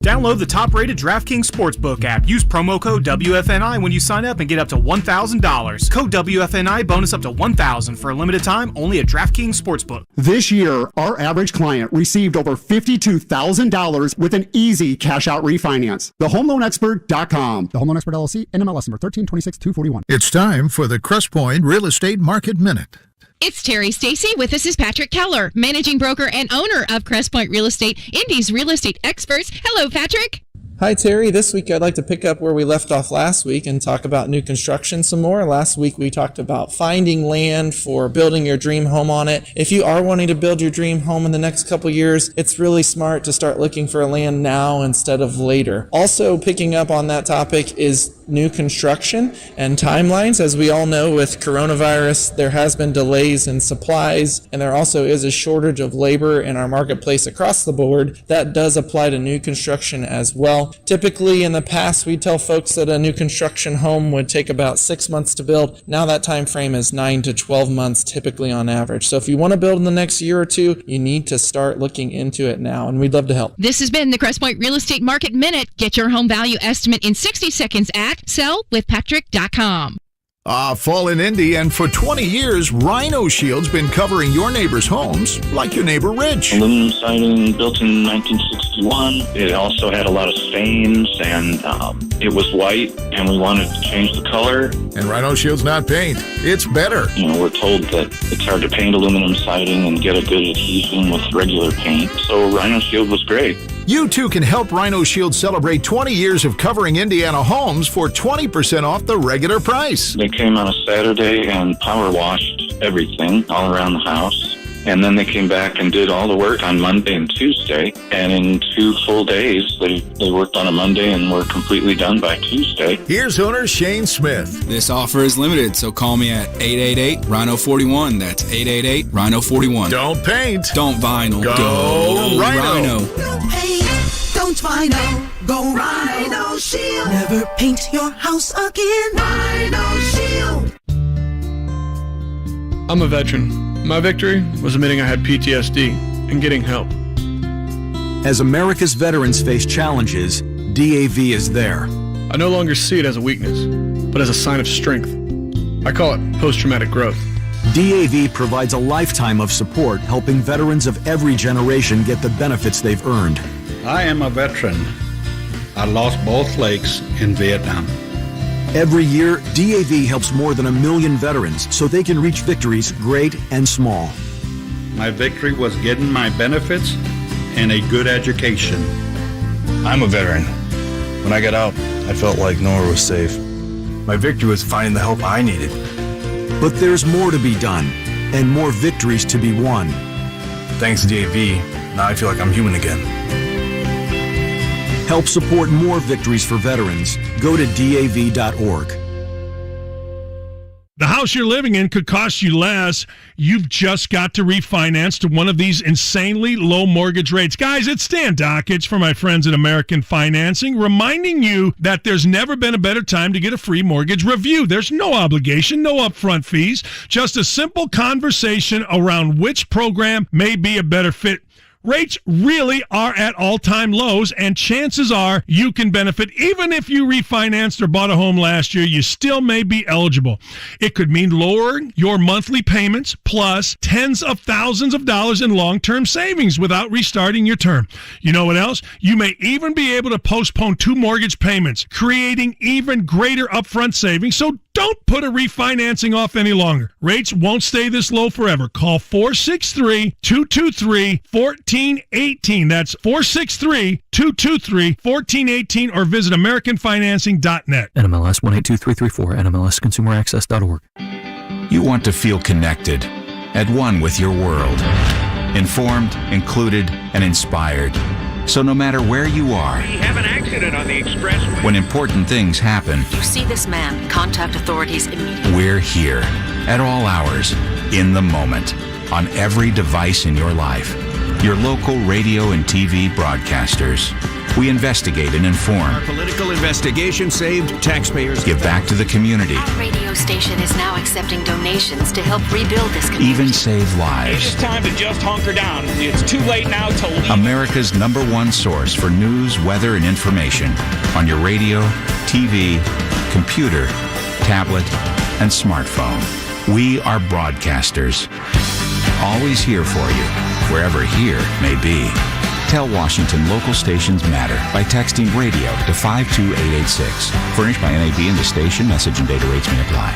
Download the top-rated DraftKings Sportsbook app. Use promo code WFNI when you sign up and get up to $1,000. Code WFNI bonus up to $1,000 for a limited time only at DraftKings Sportsbook. This year, our average client received over $52,000 with an easy cash-out refinance. TheHomeLoanExpert.com. The Home Loan Expert LLC, NMLS number 1326241. It's time for the Crestpoint Real Estate Market Minute. It's Terry Stacy. With us is Patrick Keller, managing broker and owner of Crestpoint Real Estate, Indy's real estate experts. Hello, Patrick. Hi, Terry. This week I'd like to pick up where we left off last week and talk about new construction some more. Last week we talked about finding land for building your dream home on it. If you are wanting to build your dream home in the next couple years, it's really smart to start looking for land now instead of later. Also picking up on that topic is new construction and timelines. As we all know, with coronavirus, there has been delays in supplies, and there also is a shortage of labor in our marketplace across the board. That does apply to new construction as well. Typically, in the past, we tell folks that a new construction home would take about 6 months to build. Now that time frame is 9 to 12 months, typically on average. So if you want to build in the next year or two, you need to start looking into it now, and we'd love to help. This has been the Crestpoint Real Estate Market Minute. Get your home value estimate in 60 seconds at sellwithpatrick.com. Fall in Indy, and for 20 years, Rhino Shield's been covering your neighbor's homes like your neighbor Rich. Aluminum siding built in 1961. It also had a lot of stains, and it was white, and we wanted to change the color. And Rhino Shield's not paint. It's better. We're told that it's hard to paint aluminum siding and get a good adhesion with regular paint, so Rhino Shield was great. You too can help Rhino Shield celebrate 20 years of covering Indiana homes for 20% off the regular price. They came on a Saturday and power washed everything all around the house. And then they came back and did all the work on Monday and Tuesday. And in 2 full days, they worked on a Monday and were completely done by Tuesday. Here's owner Shane Smith. This offer is limited, so call me at 888-RHINO-41. That's 888-RHINO-41. Don't paint. Don't vinyl. Go Rhino. Don't paint. Don't vinyl. Go Rhino Shield. Never paint your house again. Rhino Shield. I'm a veteran. My victory was admitting I had PTSD and getting help. As America's veterans face challenges, DAV is there. I no longer see it as a weakness, but as a sign of strength. I call it post-traumatic growth. DAV provides a lifetime of support, helping veterans of every generation get the benefits they've earned. I am a veteran. I lost both legs in Vietnam. Every year, DAV helps more than 1 million veterans so they can reach victories great and small. My victory was getting my benefits and a good education. I'm a veteran. When I got out, I felt like nowhere was safe. My victory was finding the help I needed. But there's more to be done and more victories to be won. Thanks to DAV, now I feel like I'm human again. Help support more victories for veterans. Go to DAV.org. The house you're living in could cost you less. You've just got to refinance to one of these insanely low mortgage rates. Guys, it's Stan Dockage for my friends at American Financing, reminding you that there's never been a better time to get a free mortgage review. There's no obligation, no upfront fees, just a simple conversation around which program may be a better fit. Rates really are at all-time lows, and chances are you can benefit. Even if you refinanced or bought a home last year, you still may be eligible. It could mean lowering your monthly payments plus tens of thousands of dollars in long-term savings without restarting your term. You know what else? You may even be able to postpone 2 mortgage payments, creating even greater upfront savings. So don't put a refinancing off any longer. Rates won't stay this low forever. Call 463-223-1418. That's 463-223-1418 or visit AmericanFinancing.net. NMLS 182334, NMLSConsumerAccess.org. You want to feel connected, at one with your world, informed, included, and inspired. So no matter where you are, We have an accident on the expressway. when important things happen, You see this man, contact authorities immediately. we're here at all hours, in the moment, on every device in your life. Your local radio and TV broadcasters. We investigate and inform. Our political investigation saved taxpayers. Give back to the community. Our radio station is now accepting donations to help rebuild this community. Even save It lives. is time to just hunker down. It's too late now to leave. America's #1 source for news, weather, and information on your radio, TV, computer, tablet, and smartphone. We are broadcasters. Always here for you, wherever here may be. Tell Washington local stations matter by texting radio to 52886. Furnished by NAB and the station. Message and data rates may apply.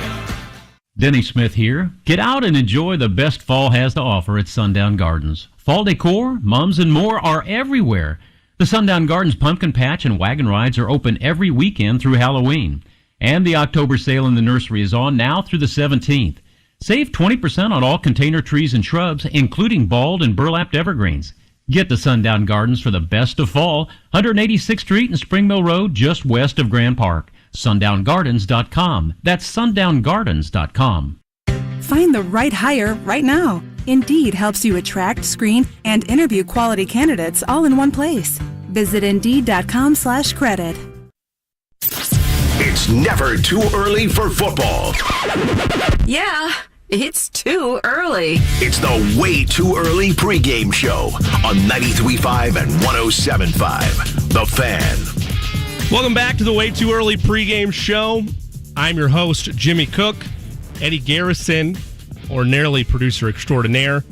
Denny Smith here. Get out and enjoy the best fall has to offer at Sundown Gardens. Fall decor, mums, and more are everywhere. The Sundown Gardens Pumpkin Patch and Wagon Rides are open every weekend through Halloween. And the October sale in the nursery is on now through the 17th. Save 20% on all container trees and shrubs, including bald and burlapped evergreens. Get to Sundown Gardens for the best of fall, 186th Street and Spring Mill Road, just west of Grand Park. SundownGardens.com. That's SundownGardens.com. Find the right hire right now. Indeed helps you attract, screen, and interview quality candidates all in one place. Visit Indeed.com/credit. It's never too early for football. Yeah, it's too early. It's the Way Too Early pregame show on 93.5 and 107.5. The Fan. Welcome back to the Way Too Early pregame show. I'm your host, Jimmy Cook. Eddie Garrison, ordinarily producer extraordinaire,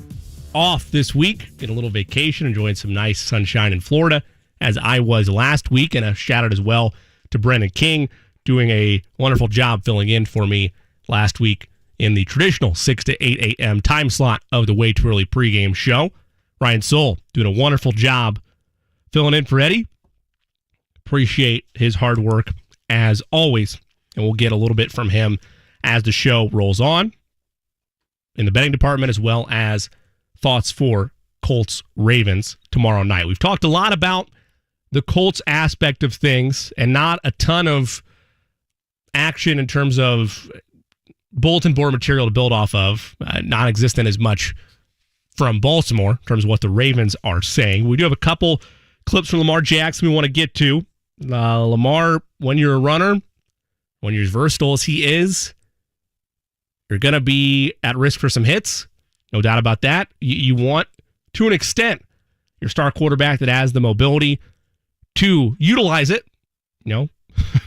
off this week. Get a little vacation, enjoying some nice sunshine in Florida, as I was last week. And a shout out as well to Brendan King, doing a wonderful job filling in for me last week in the traditional 6 to 8 a.m. time slot of the Way Too Early pregame show. Ryan Soule doing a wonderful job filling in for Eddie. Appreciate his hard work as always. And we'll get a little bit from him as the show rolls on in the betting department, as well as thoughts for Colts Ravens tomorrow night. We've talked a lot about the Colts aspect of things and not a ton of action in terms of bulletin board material to build off of, non-existent as much from Baltimore in terms of what the Ravens are saying. We do have a couple clips from Lamar Jackson we want to get to. Lamar, when you're a runner, when you're as versatile as he is, you're going to be at risk for some hits. No doubt about that. You want, to an extent, your star quarterback that has the mobility to utilize it. You know,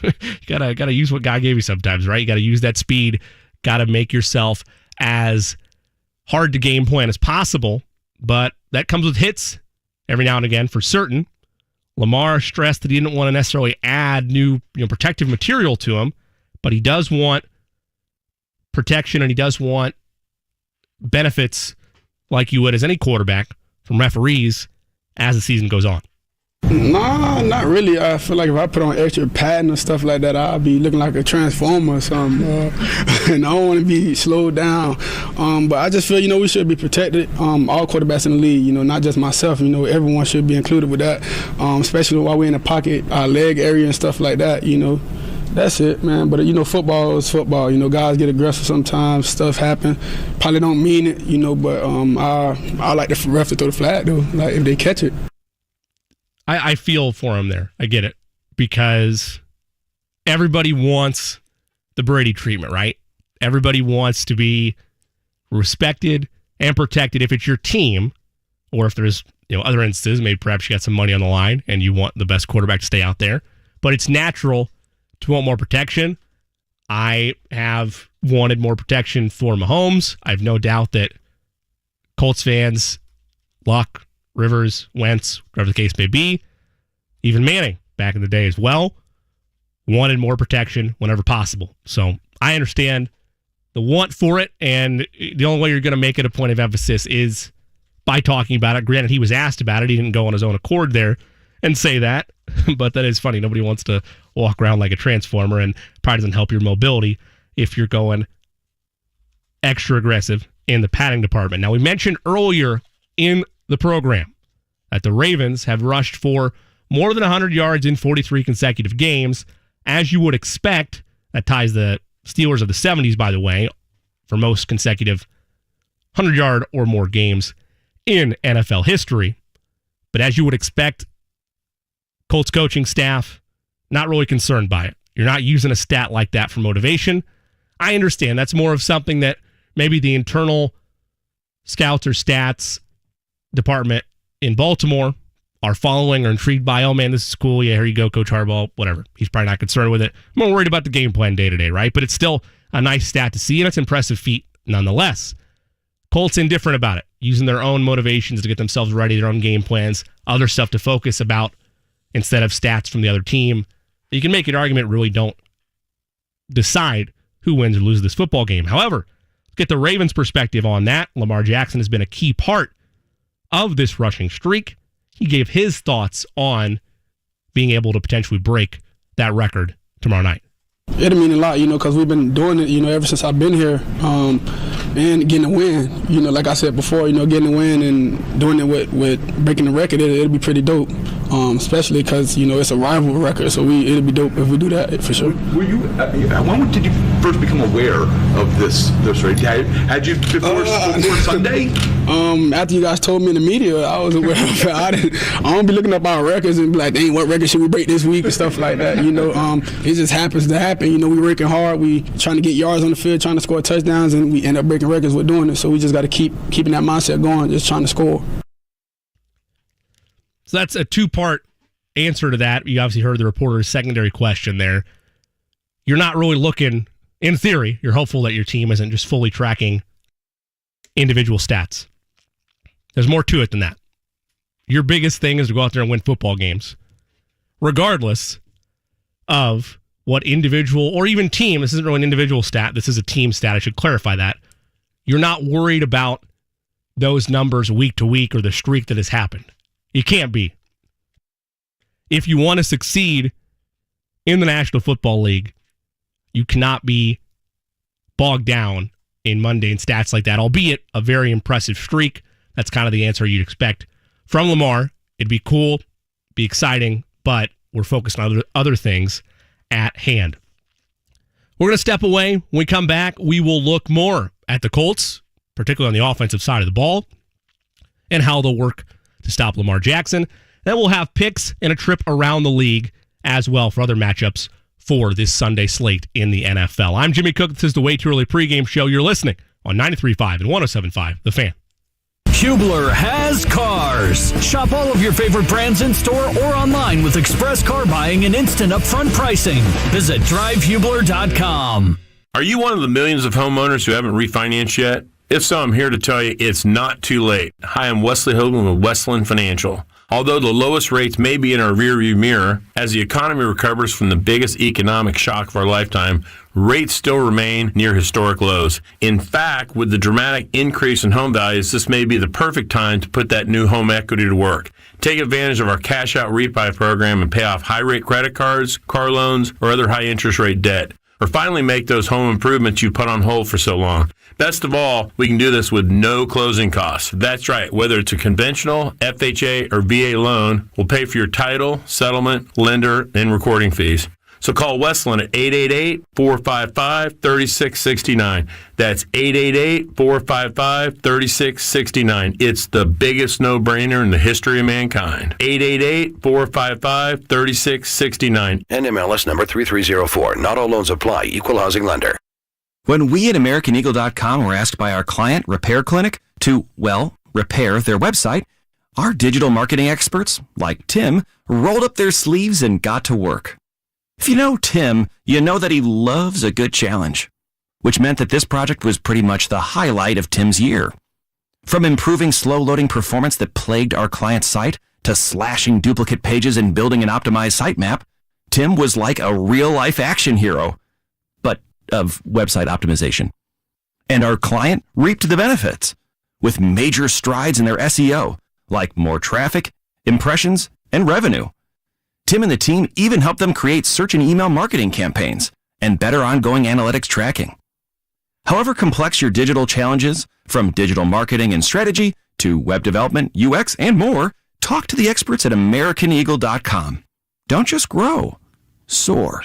you gotta use what God gave you sometimes, right? You got to use that speed. Got to make yourself as hard to game plan as possible. But that comes with hits every now and again, for certain. Lamar stressed that he didn't want to necessarily add new, protective material to him, but he does want protection and he does want benefits like you would as any quarterback from referees as the season goes on. Nah, not really. I feel like if I put on extra padding and stuff like that, I'll be looking like a transformer or something. And I don't want to be slowed down. But I just feel, we should be protected. All quarterbacks in the league, not just myself. Everyone should be included with that, especially while we're in the pocket, our leg area and stuff like that, That's it, man. But, football is football. Guys get aggressive sometimes. Stuff happen. Probably don't mean it, but I like the ref to throw the flag, though, like if they catch it. I feel for him there. I get it. Because everybody wants the Brady treatment, right? Everybody wants to be respected and protected if it's your team, or if there's other instances, maybe perhaps you got some money on the line and you want the best quarterback to stay out there. But it's natural to want more protection. I have wanted more protection for Mahomes. I have no doubt that Colts fans, Luck, Rivers, Wentz, whatever the case may be, even Manning back in the day as well, wanted more protection whenever possible. So I understand the want for it, and the only way you're going to make it a point of emphasis is by talking about it. Granted, he was asked about it. He didn't go on his own accord there and say that, but that is funny. Nobody wants to walk around like a transformer, and probably doesn't help your mobility if you're going extra aggressive in the padding department. Now, we mentioned earlier in the program that the Ravens have rushed for more than 100 yards in 43 consecutive games. As you would expect, that ties the Steelers of the 70s, by the way, for most consecutive 100-yard or more games in NFL history. But as you would expect, Colts coaching staff, not really concerned by it. You're not using a stat like that for motivation. I understand that's more of something that maybe the internal scouts or stats department in Baltimore are following or intrigued by. Oh man, this is cool. Yeah, here you go, Coach Harbaugh, whatever. He's probably not concerned with it. I'm more worried about the game plan day to day, right? But it's still a nice stat to see, and it's an impressive feat nonetheless. Colts indifferent about it, using their own motivations to get themselves ready, their own game plans, other stuff to focus about instead of stats from the other team. You can make an argument really don't decide who wins or loses this football game. However, let's get the Ravens' perspective on that. Lamar Jackson has been a key part of this rushing streak. He gave his thoughts on being able to potentially break that record tomorrow night. It'll mean a lot, because we've been doing it, ever since I've been here, and getting a win. Like I said before, getting a win and doing it with breaking the record, it'll be pretty dope. Especially because, it's a rival record, so it'll be dope if we do that, for sure. Were you, when did you first become aware of this race? Had you before Sunday? After you guys told me in the media, I was aware of it. I don't be looking up our records and be like, dang, what record should we break this week and stuff like that, It just happens to happen. We working hard, we trying to get yards on the field, trying to score touchdowns, and we end up breaking records with doing it. So we just got to keeping that mindset going, just trying to score. So that's a two-part answer to that. You obviously heard the reporter's secondary question there. you're not really looking, in theory, you're hopeful that your team isn't just fully tracking individual stats. There's more to it than that. Your biggest thing is to go out there and win football games, regardless of what individual or even team, this isn't really an individual stat, this is a team stat, I should clarify that. You're not worried about those numbers week to week or the streak that has happened. You can't be. If you want to succeed in the National Football League, you cannot be bogged down in mundane stats like that, albeit a very impressive streak. That's kind of the answer you'd expect from Lamar. It'd be cool, be exciting, but we're focused on other things at hand. We're going to step away. When we come back, we will look more at the Colts, particularly on the offensive side of the ball, and how they'll work to stop Lamar Jackson. Then we'll have picks and a trip around the league as well for other matchups for this Sunday slate in the NFL. I'm Jimmy Cook. This is the Way Too Early pregame show. You're listening on 93.5 and 107.5, The Fan. Hubler has cars. Shop all of your favorite brands in store or online with express car buying and instant upfront pricing. Visit drivehubler.com. Are you one of the millions of homeowners who haven't refinanced yet? If so, I'm here to tell you it's not too late. Hi, I'm Wesley Hoagland with Westland Financial. Although the lowest rates may be in our rearview mirror, as the economy recovers from the biggest economic shock of our lifetime, rates still remain near historic lows. In fact, with the dramatic increase in home values, this may be the perfect time to put that new home equity to work. Take advantage of our cash out refi program and pay off high-rate credit cards, car loans, or other high-interest rate debt. Or finally make those home improvements you put on hold for so long. Best of all, we can do this with no closing costs. That's right. Whether it's a conventional, FHA, or VA loan, we'll pay for your title, settlement, lender, and recording fees. So call Westland at 888-455-3669. That's 888-455-3669. It's the biggest no-brainer in the history of mankind. 888-455-3669. NMLS number 3304. Not all loans apply. Equal housing lender. When we at AmericanEagle.com were asked by our client, Repair Clinic, to, repair their website, our digital marketing experts, like Tim, rolled up their sleeves and got to work. If you know Tim, you know that he loves a good challenge, which meant that this project was pretty much the highlight of Tim's year. From improving slow-loading performance that plagued our client's site to slashing duplicate pages and building an optimized sitemap, Tim was like a real-life action hero, but of website optimization. And our client reaped the benefits with major strides in their SEO, like more traffic, impressions, and revenue. Tim and the team even helped them create search and email marketing campaigns and better ongoing analytics tracking. However complex your digital challenges, from digital marketing and strategy to web development, UX, and more, talk to the experts at AmericanEagle.com. Don't just grow, soar.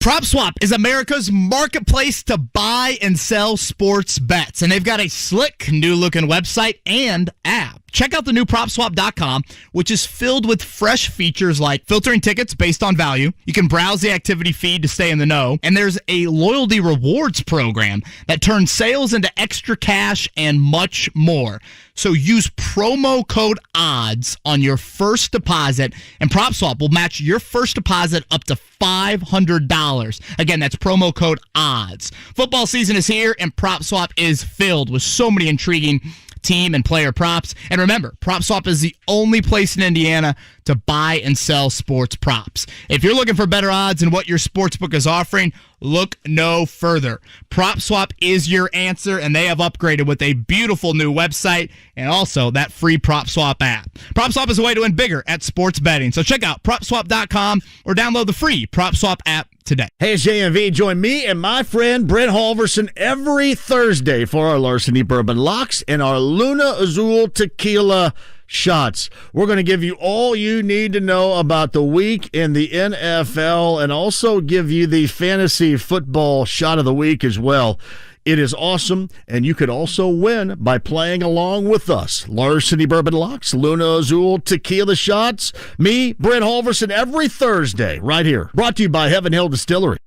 PropSwap is America's marketplace to buy and sell sports bets, and they've got a slick, new-looking website and app. Check out the new PropSwap.com, which is filled with fresh features like filtering tickets based on value. You can browse the activity feed to stay in the know. And there's a loyalty rewards program that turns sales into extra cash and much more. So use promo code ODDS on your first deposit, and PropSwap will match your first deposit up to $500. Again, that's promo code ODDS. Football season is here, and PropSwap is filled with so many intriguing team and player props. And remember, PropSwap is the only place in Indiana to buy and sell sports props. If you're looking for better odds than what your sportsbook is offering, look no further. PropSwap is your answer, and they have upgraded with a beautiful new website and also that free PropSwap app. PropSwap is a way to win bigger at sports betting. So check out PropSwap.com or download the free PropSwap app today. Hey, it's JMV. Join me and my friend Brent Halverson every Thursday for our Larceny Bourbon Locks and our Luna Azul Tequila shots. We're going to give you all you need to know about the week in the NFL and also give you the fantasy football shot of the week as well. It is awesome, and you could also win by playing along with us. Larceny Bourbon Locks, Luna Azul Tequila shots. Me, Brent Halverson, every Thursday right here. Brought to you by Heaven Hill Distillery.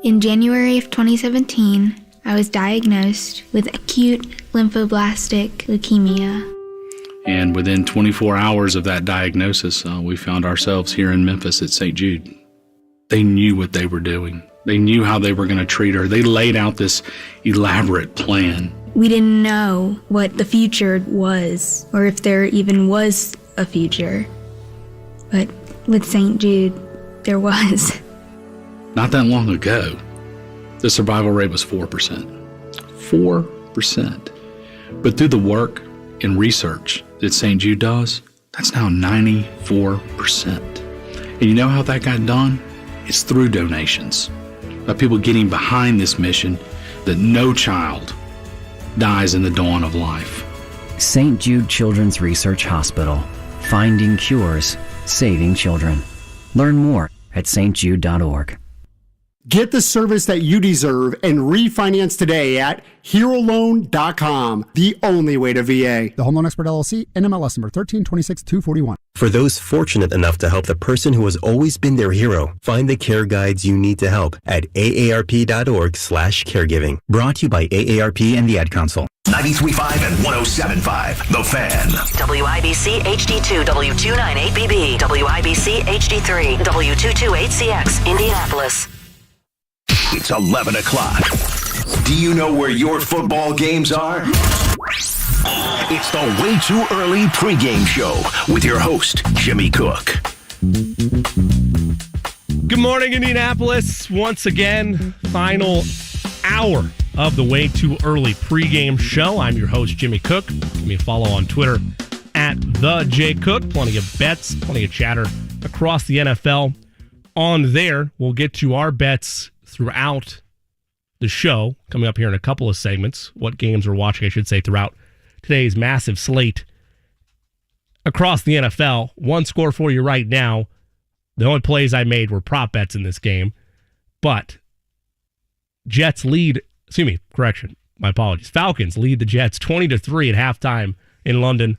In January of 2017, I was diagnosed with acute lymphoblastic leukemia. And within 24 hours of that diagnosis, we found ourselves here in Memphis at St. Jude. They knew what they were doing. They knew how they were going to treat her. They laid out this elaborate plan. We didn't know what the future was, or if there even was a future. But with St. Jude, there was. Not that long ago, the survival rate was 4%. 4%. But through the work and research that St. Jude does, that's now 94%. And you know how that got done? It's through donations. By people getting behind this mission that no child dies in the dawn of life. St. Jude Children's Research Hospital. Finding cures, saving children. Learn more at stjude.org. Get the service that you deserve and refinance today at HeroLoan.com. The only way to VA. The Home Loan Expert LLC, NMLS number 1326241. For those fortunate enough to help the person who has always been their hero, find the care guides you need to help at aarp.org/caregiving. Brought to you by AARP and the Ad Council. 93.5 and 107.5. The Fan. WIBC HD2, W298BB, WIBC HD3, W228CX, Indianapolis. It's 11 o'clock. Do you know where your football games are? It's the Way Too Early pregame show with your host, Jimmy Cook. Good morning, Indianapolis. Once again, final hour of the Way Too Early pregame show. I'm your host, Jimmy Cook. Give me a follow on Twitter at @TheJCook. Plenty of bets, plenty of chatter across the NFL on there. We'll get to our bets throughout the show coming up here in a couple of segments. What games we're watching, I should say, throughout today's massive slate across the NFL. One score for you right now. The only plays I made were prop bets in this game, but my apologies. Falcons lead the Jets 20-3 at halftime in London.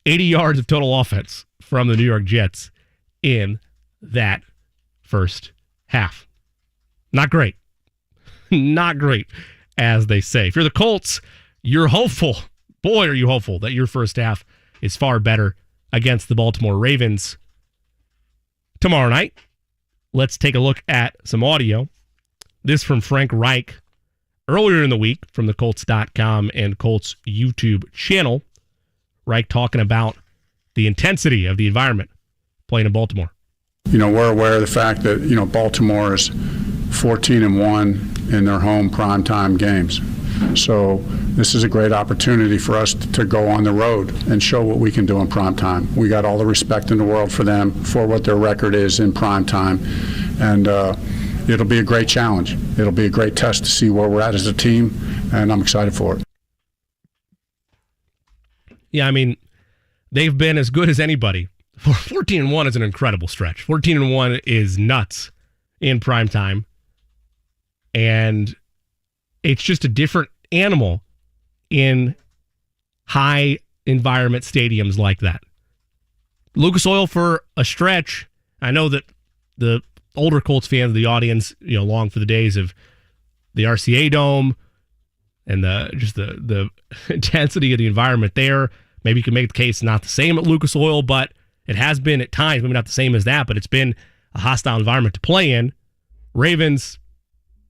80 yards of total offense from the New York Jets in that first half. Not great. Not great, as they say. If you're the Colts, you're hopeful. Boy, are you hopeful that your first half is far better against the Baltimore Ravens tomorrow night. Let's take a look at some audio. This from Frank Reich earlier in the week from the Colts.com and Colts YouTube channel. Reich talking about the intensity of the environment playing in Baltimore. We're aware of the fact that, Baltimore is 14-1 in their home primetime games. So this is a great opportunity for us to go on the road and show what we can do in primetime. We got all the respect in the world for them, for what their record is in primetime. And it'll be a great challenge. It'll be a great test to see where we're at as a team, and I'm excited for it. Yeah, I mean, they've been as good as anybody. 14-1 is an incredible stretch. 14-1 is nuts in primetime. And it's just a different animal in high environment stadiums like that. Lucas Oil for a stretch. I know that the older Colts fans of the audience, long for the days of the RCA Dome and the intensity of the environment there. Maybe you can make the case not the same at Lucas Oil, but it has been at times, maybe not the same as that, but it's been a hostile environment to play in. Ravens,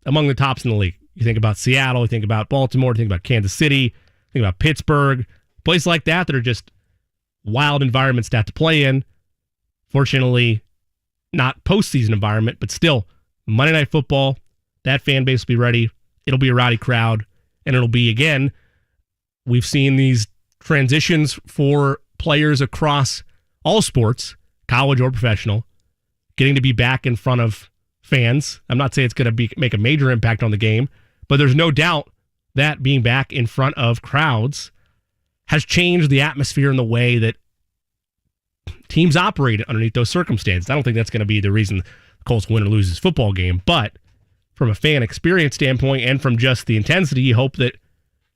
among the tops in the league. You think about Seattle, you think about Baltimore, you think about Kansas City, you think about Pittsburgh, places like that are just wild environments to have to play in. Fortunately, not postseason environment, but still, Monday Night Football, that fan base will be ready. It'll be a rowdy crowd, and it'll be, again, we've seen these transitions for players across all sports, college or professional, getting to be back in front of fans. I'm not saying it's going to make a major impact on the game, but there's no doubt that being back in front of crowds has changed the atmosphere and the way that teams operate underneath those circumstances. I don't think that's going to be the reason the Colts win or lose this football game, but from a fan experience standpoint and from just the intensity, you hope that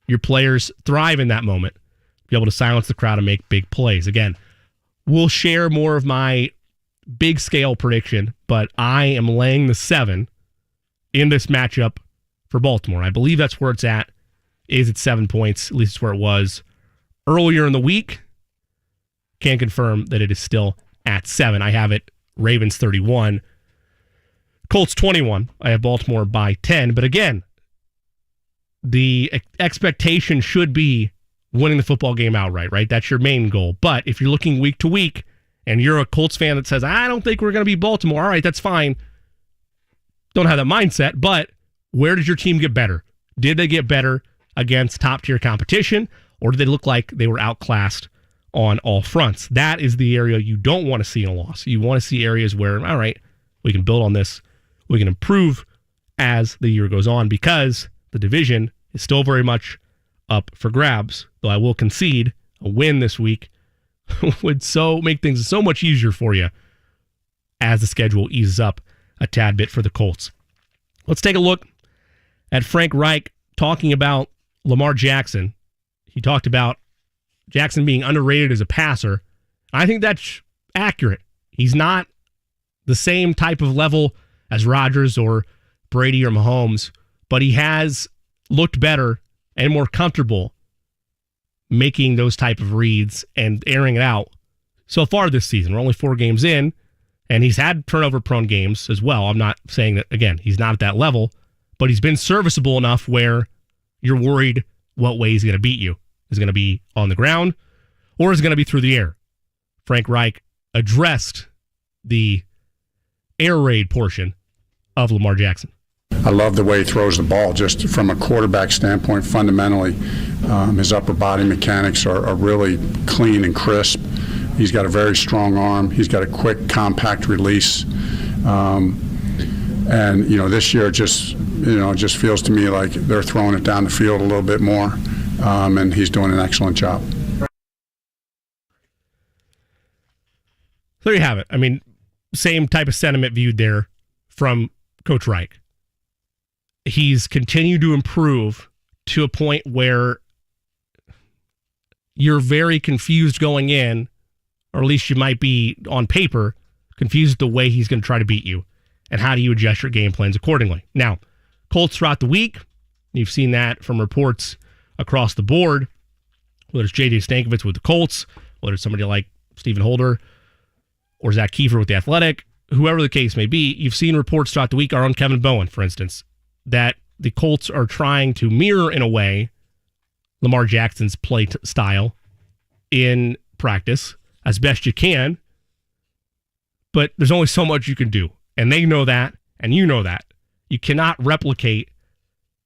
your players thrive in that moment, be able to silence the crowd and make big plays. Again, we'll share more of my big scale prediction, but I am laying the 7 in this matchup for Baltimore. I believe that's where it's at, is at 7 points. At least it's where it was earlier in the week. Can't confirm that it is still at 7. I have it Ravens 31, Colts 21. I have Baltimore by 10. But again, the expectation should be winning the football game outright, right? That's your main goal. But if you're looking week to week and you're a Colts fan that says, I don't think we're going to beat Baltimore, all right, that's fine. Don't have that mindset. But where did your team get better? Did they get better against top-tier competition, or did they look like they were outclassed on all fronts? That is the area you don't want to see in a loss. You want to see areas where, all right, we can build on this. We can improve as the year goes on, because the division is still very much up for grabs. Though I will concede a win this week would make things so much easier for you as the schedule eases up a tad bit for the Colts. Let's take a look at Frank Reich talking about Lamar Jackson. He talked about Jackson being underrated as a passer. I think that's accurate. He's not the same type of level as Rodgers or Brady or Mahomes, but he has looked better and more comfortable making those type of reads and airing it out so far this season. We're only 4 games in, and he's had turnover-prone games as well. I'm not saying that, again, he's not at that level, but he's been serviceable enough where you're worried what way he's going to beat you. Is it going to be on the ground, or is it going to be through the air? Frank Reich addressed the air raid portion of Lamar Jackson. I love the way he throws the ball. Just from a quarterback standpoint, fundamentally, his upper body mechanics are really clean and crisp. He's got a very strong arm. He's got a quick, compact release. And, this year just feels to me like they're throwing it down the field a little bit more, and he's doing an excellent job. There you have it. I mean, same type of sentiment viewed there from Coach Reich. He's continued to improve to a point where you're very confused going in, or at least you might be on paper confused the way he's going to try to beat you, and how do you adjust your game plans accordingly. Now, Colts throughout the week, you've seen that from reports across the board, whether it's J.J. Stankovitz with the Colts, whether it's somebody like Stephen Holder or Zach Kiefer with The Athletic, whoever the case may be, you've seen reports throughout the week, our own Kevin Bowen, for instance, that the Colts are trying to mirror, in a way, Lamar Jackson's play style in practice as best you can, but there's only so much you can do. And they know that, and you know that. You cannot replicate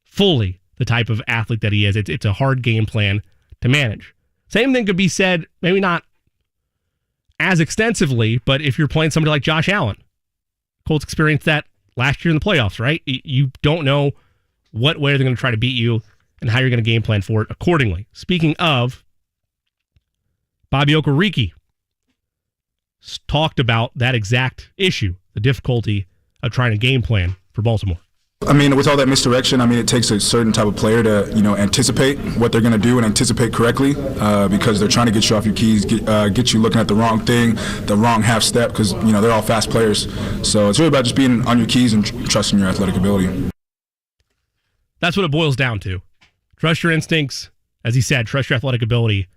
fully the type of athlete that he is. It's a hard game plan to manage. Same thing could be said, maybe not as extensively, but if you're playing somebody like Josh Allen. Colts experienced that last year in the playoffs, right? You don't know what way they're going to try to beat you and how you're going to game plan for it accordingly. Speaking of, Bobby Okereke talked about that exact issue, the difficulty of trying to game plan for Baltimore. I mean, with all that misdirection, it takes a certain type of player to, anticipate what they're going to do and anticipate correctly, because they're trying to get you off your keys, get you looking at the wrong thing, the wrong half step, because, they're all fast players. So it's really about just being on your keys and trusting your athletic ability. That's what it boils down to. Trust your instincts. As he said, trust your athletic ability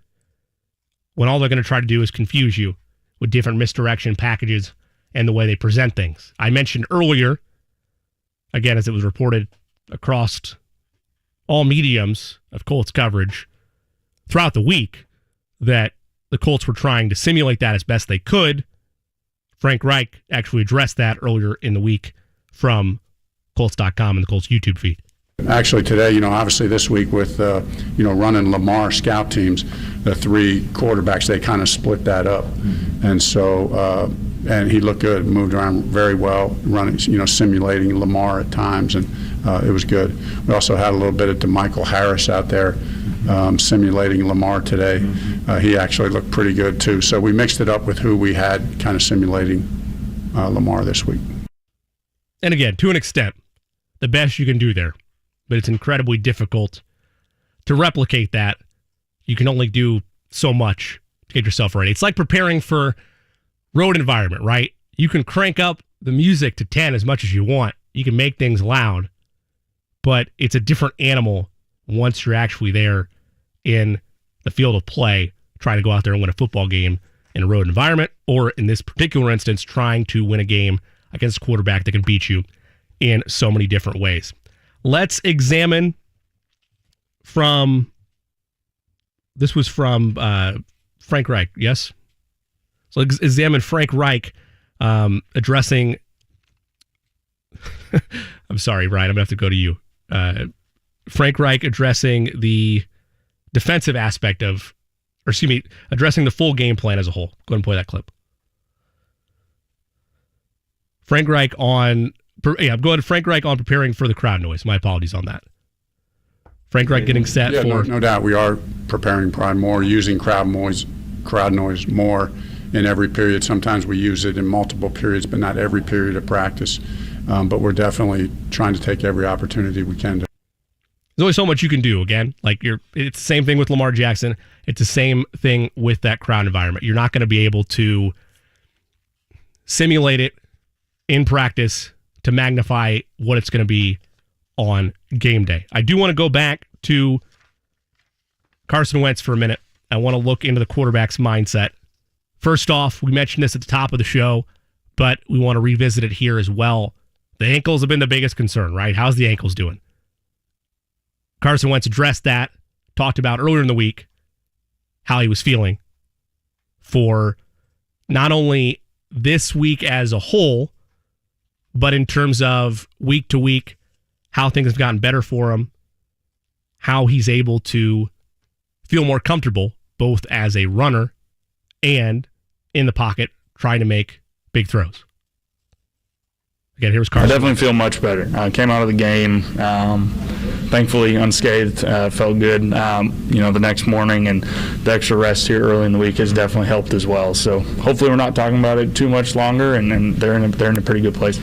when all they're going to try to do is confuse you with different misdirection packages and the way they present things. I mentioned earlier, again, as it was reported across all mediums of Colts coverage throughout the week, that the Colts were trying to simulate that as best they could. Frank Reich actually addressed that earlier in the week from Colts.com and the Colts YouTube feed. Actually today, obviously this week with, running Lamar scout teams, the 3 quarterbacks, they kind of split that up. And so, and he looked good, moved around very well, running, simulating Lamar at times, and it was good. We also had a little bit of DeMichael Harris out there simulating Lamar today. He actually looked pretty good too. So we mixed it up with who we had kind of simulating Lamar this week. And again, to an extent, the best you can do there. But it's incredibly difficult to replicate that. You can only do so much to get yourself ready. It's like preparing for road environment, right? You can crank up the music to 10 as much as you want. You can make things loud, but it's a different animal once you're actually there in the field of play, trying to go out there and win a football game in a road environment, or in this particular instance, trying to win a game against a quarterback that can beat you in so many different ways. Let's examine this was from Frank Reich, yes? So let's examine Frank Reich addressing, I'm sorry, Ryan, I'm going to have to go to you. Frank Reich addressing the defensive aspect addressing the full game plan as a whole. Go ahead and play that clip. Frank Reich on preparing for the crowd noise. My apologies on that. Frank Reich getting set for... No doubt. We are preparing more, using crowd noise more in every period. Sometimes we use it in multiple periods, but not every period of practice. But we're definitely trying to take every opportunity we can. There's only so much you can do, again. It's the same thing with Lamar Jackson. It's the same thing with that crowd environment. You're not going to be able to simulate it in practice to magnify what it's going to be on game day. I do want to go back to Carson Wentz for a minute. I want to look into the quarterback's mindset. First off, we mentioned this at the top of the show, but we want to revisit it here as well. The ankles have been the biggest concern, right? How's the ankles doing? Carson Wentz addressed that, talked about earlier in the week how he was feeling for not only this week as a whole, but in terms of week to week, how things have gotten better for him, how he's able to feel more comfortable, both as a runner and in the pocket, trying to make big throws. Again, here's Carson. I definitely feel much better. I came out of the game, thankfully unscathed, felt good. The next morning, and the extra rest here early in the week has definitely helped as well. So hopefully we're not talking about it too much longer, and they're in a pretty good place.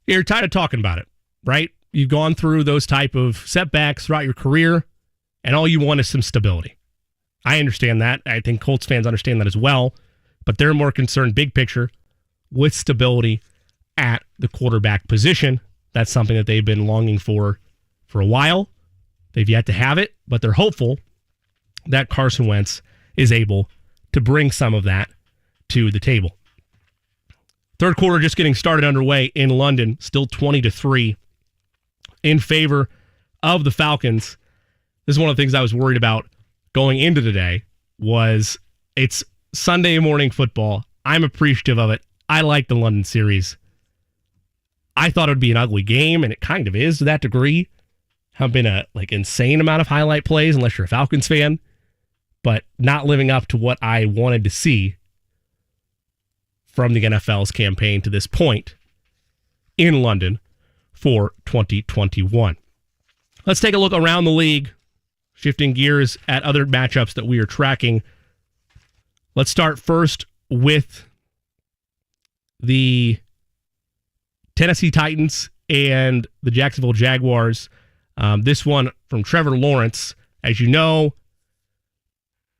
You're tired of talking about it, right? You've gone through those type of setbacks throughout your career, and all you want is some stability. I understand that. I think Colts fans understand that as well, but they're more concerned big picture with stability at the quarterback position. That's something that they've been longing for a while. They've yet to have it, but they're hopeful that Carson Wentz is able to bring some of that to the table. Third quarter just getting started underway in London, still 20-3 in favor of the Falcons. This is one of the things I was worried about going into today was it's Sunday morning football. I'm appreciative of it. I like the London series. I thought it would be an ugly game, and it kind of is to that degree. Have been a insane amount of highlight plays, unless you're a Falcons fan, but not living up to what I wanted to see from the NFL's campaign to this point in London for 2021. Let's take a look around the league, shifting gears at other matchups that we are tracking. Let's start first with the Tennessee Titans and the Jacksonville Jaguars. This one from Trevor Lawrence. As you know,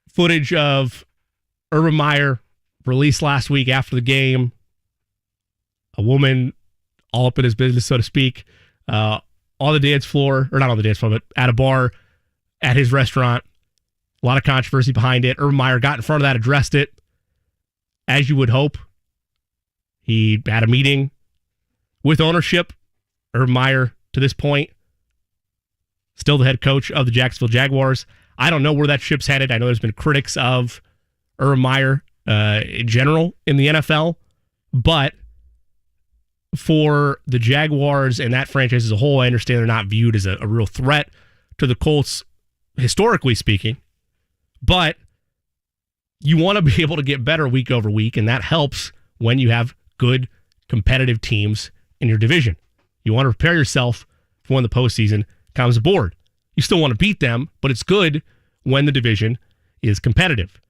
footage of Urban Meyer released last week after the game. A woman all up in his business, so to speak, on the dance floor, or not on the dance floor, but at a bar at his restaurant. A lot of controversy behind it. Urban Meyer got in front of that, addressed it. As you would hope, he had a meeting with ownership. Urban Meyer, to this point, still the head coach of the Jacksonville Jaguars. I don't know where that ship's headed. I know there's been critics of Urban Meyer in general in the NFL, but for the Jaguars and that franchise as a whole, I understand they're not viewed as a real threat to the Colts, historically speaking, but you want to be able to get better week over week, and that helps when you have good competitive teams in your division. You want to prepare yourself for when the postseason comes aboard. You still want to beat them, but it's good when the division is competitive.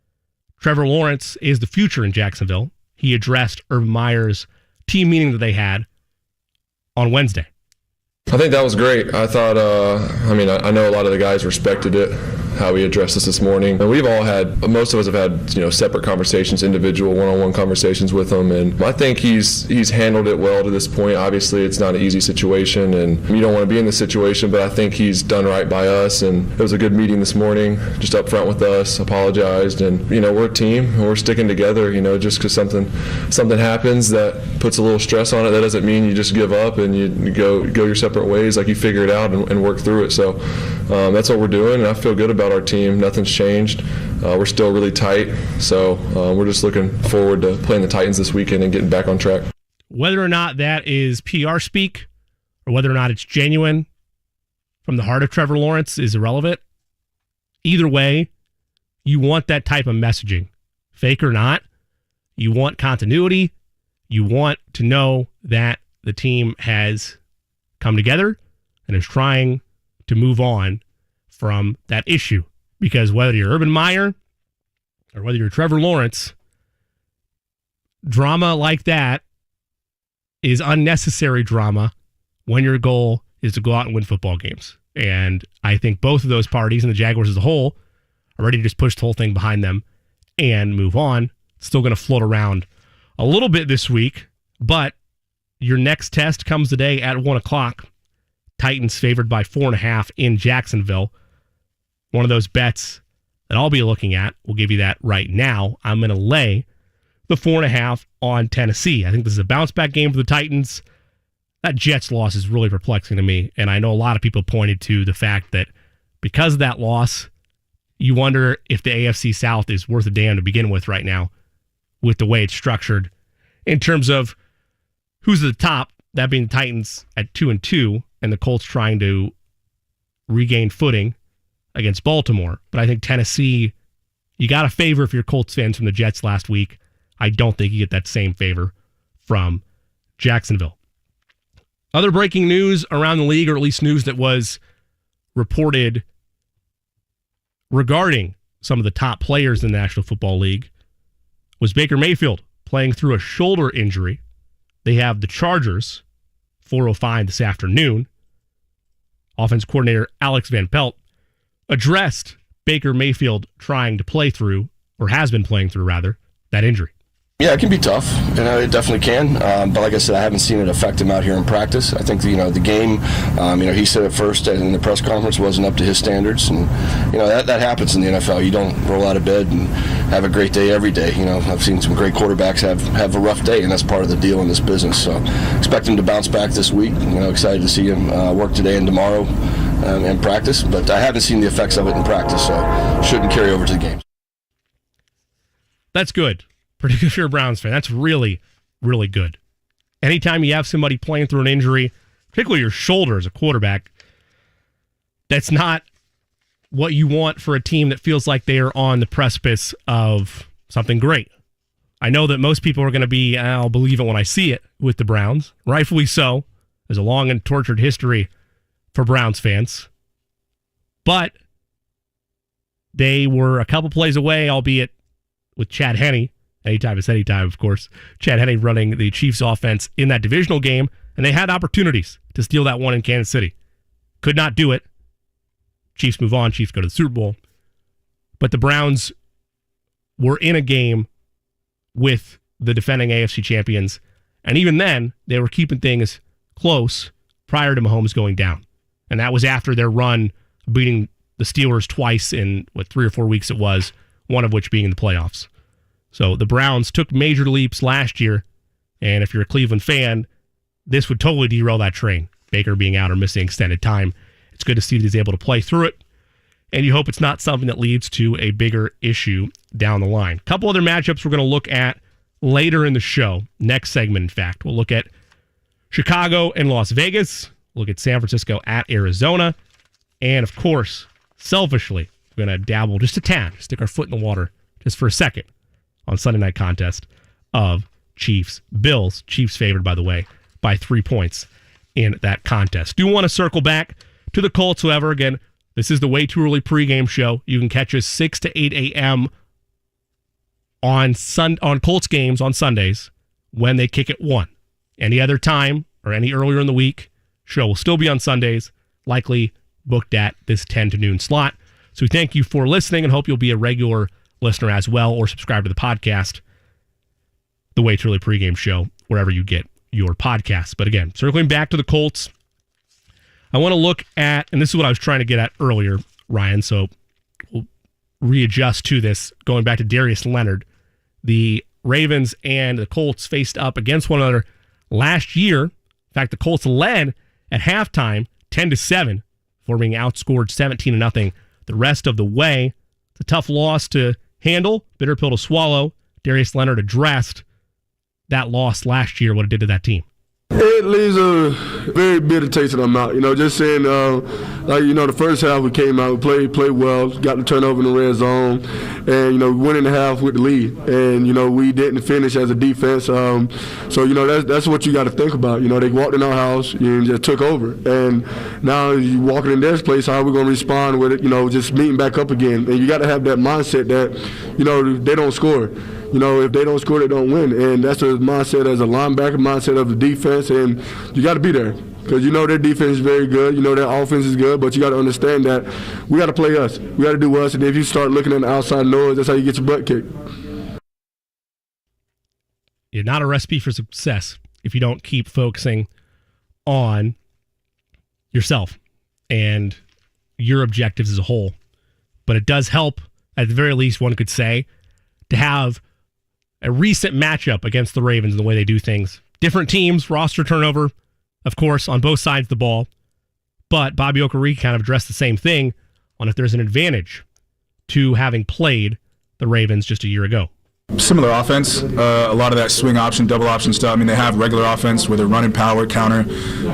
Trevor Lawrence is the future in Jacksonville. He addressed Urban Meyer's team meeting that they had on Wednesday. I think that was great. I thought, I know a lot of the guys respected it. how he addressed us this morning. And we've all had, most of us have had, separate conversations, individual one-on-one conversations with him. And I think he's handled it well to this point. Obviously, it's not an easy situation, and you don't want to be in this situation, but I think he's done right by us. And it was a good meeting this morning, just up front with us, apologized. And, we're a team, and we're sticking together, just because something happens that puts a little stress on it, that doesn't mean you just give up and you go your separate ways. Like, you figure it out and work through it. So that's what we're doing, and I feel good about our team. Nothing's changed. We're still really tight, so we're just looking forward to playing the Titans this weekend and getting back on track. Whether or not that is PR speak or whether or not it's genuine from the heart of Trevor Lawrence is irrelevant. Either way, you want that type of messaging. Fake or not, you want continuity. You want to know that the team has come together and is trying to move on from that issue. Because whether you're Urban Meyer or whether you're Trevor Lawrence, drama like that is unnecessary drama when your goal is to go out and win football games. And I think both of those parties and the Jaguars as a whole are ready to just push the whole thing behind them and move on. It's still going to float around a little bit this week, but your next test comes today at 1 o'clock. Titans favored by 4.5 in Jacksonville. One of those bets that I'll be looking at, we'll give you that right now. I'm going to lay the 4.5 on Tennessee. I think this is a bounce-back game for the Titans. That Jets loss is really perplexing to me, and I know a lot of people pointed to the fact that because of that loss, you wonder if the AFC South is worth a damn to begin with right now with the way it's structured in terms of who's at the top, that being the Titans at 2-2, and the Colts trying to regain footing against Baltimore. But I think Tennessee, you got a favor if you're Colts fans from the Jets last week. I don't think you get that same favor from Jacksonville. Other breaking news around the league, or at least news that was reported regarding some of the top players in the National Football League, was Baker Mayfield playing through a shoulder injury. They have the Chargers, 4:05 this afternoon. Offense coordinator Alex Van Pelt addressed Baker Mayfield trying to play through, or has been playing through rather, that injury. Yeah, it can be tough, it definitely can. But like I said, I haven't seen it affect him out here in practice. I think, the game, he said at first in the press conference wasn't up to his standards. And, that happens in the NFL. You don't roll out of bed and have a great day every day. I've seen some great quarterbacks have a rough day, and that's part of the deal in this business. So expect him to bounce back this week. Excited to see him work today and tomorrow in practice. But I haven't seen the effects of it in practice, so shouldn't carry over to the games. That's good. Particularly if you're a Browns fan. That's really, really good. Anytime you have somebody playing through an injury, particularly your shoulder as a quarterback, that's not what you want for a team that feels like they are on the precipice of something great. I know that most people are going to be, I'll believe it when I see it with the Browns. Rightfully so. There's a long and tortured history for Browns fans. But they were a couple plays away, albeit with Chad Henne. Anytime is anytime, of course. Chad Henne running the Chiefs offense in that divisional game, and they had opportunities to steal that one in Kansas City. Could not do it. Chiefs move on. Chiefs go to the Super Bowl. But the Browns were in a game with the defending AFC champions, and even then, they were keeping things close prior to Mahomes going down. And that was after their run beating the Steelers twice in, 3 or 4 weeks it was, one of which being in the playoffs. So the Browns took major leaps last year, and if you're a Cleveland fan, this would totally derail that train. Baker being out or missing extended time. It's good to see that he's able to play through it, and you hope it's not something that leads to a bigger issue down the line. A couple other matchups we're going to look at later in the show. Next segment, in fact. We'll look at Chicago and Las Vegas. We'll look at San Francisco at Arizona. And, of course, selfishly, we're going to dabble just a tad, stick our foot in the water just for a second on Sunday night contest of Chiefs-Bills. Chiefs favored, by the way, by 3 points in that contest. Do want to circle back to the Colts, however. Again, this is the Way Too Early pregame show. You can catch us 6 to 8 a.m. on Colts games on Sundays when they kick at 1. Any other time or any earlier in the week, show will still be on Sundays, likely booked at this 10 to noon slot. So we thank you for listening and hope you'll be a regular listener as well, or subscribe to the podcast, The Way Too Early Pregame Show, wherever you get your podcasts. But again, circling back to the Colts, I want to look at, and this is what I was trying to get at earlier, Ryan, so we'll readjust to this. Going back to Darius Leonard, the Ravens and the Colts faced up against one another last year. In fact, the Colts led at halftime 10-7 before being outscored 17-0 the rest of the way. It's a tough loss to handle, bitter pill to swallow. Darius Leonard addressed that loss last year, what it did to that team. It leaves a very bitter taste in our mouth. Just saying, the first half we came out, we played well, got the turnover in the red zone, and, we went in the half with the lead. And, we didn't finish as a defense. So, that's what you got to think about. They walked in our house and just took over. And now you walking in this place, how are we going to respond with it, just meeting back up again? And you got to have that mindset that, they don't score. If they don't score, they don't win. And that's a mindset as a linebacker, mindset of the defense. And you got to be there because their defense is very good. Their offense is good. But you got to understand that we got to play us. We got to do us. And if you start looking at the outside noise, that's how you get your butt kicked. You're not a recipe for success if you don't keep focusing on yourself and your objectives as a whole. But it does help, at the very least, one could say, to have a recent matchup against the Ravens and the way they do things. Different teams, roster turnover, of course, on both sides of the ball. But Bobby Okereke kind of addressed the same thing on if there's an advantage to having played the Ravens just a year ago. Similar offense, a lot of that swing option, double option stuff. They have regular offense where they're running power, counter.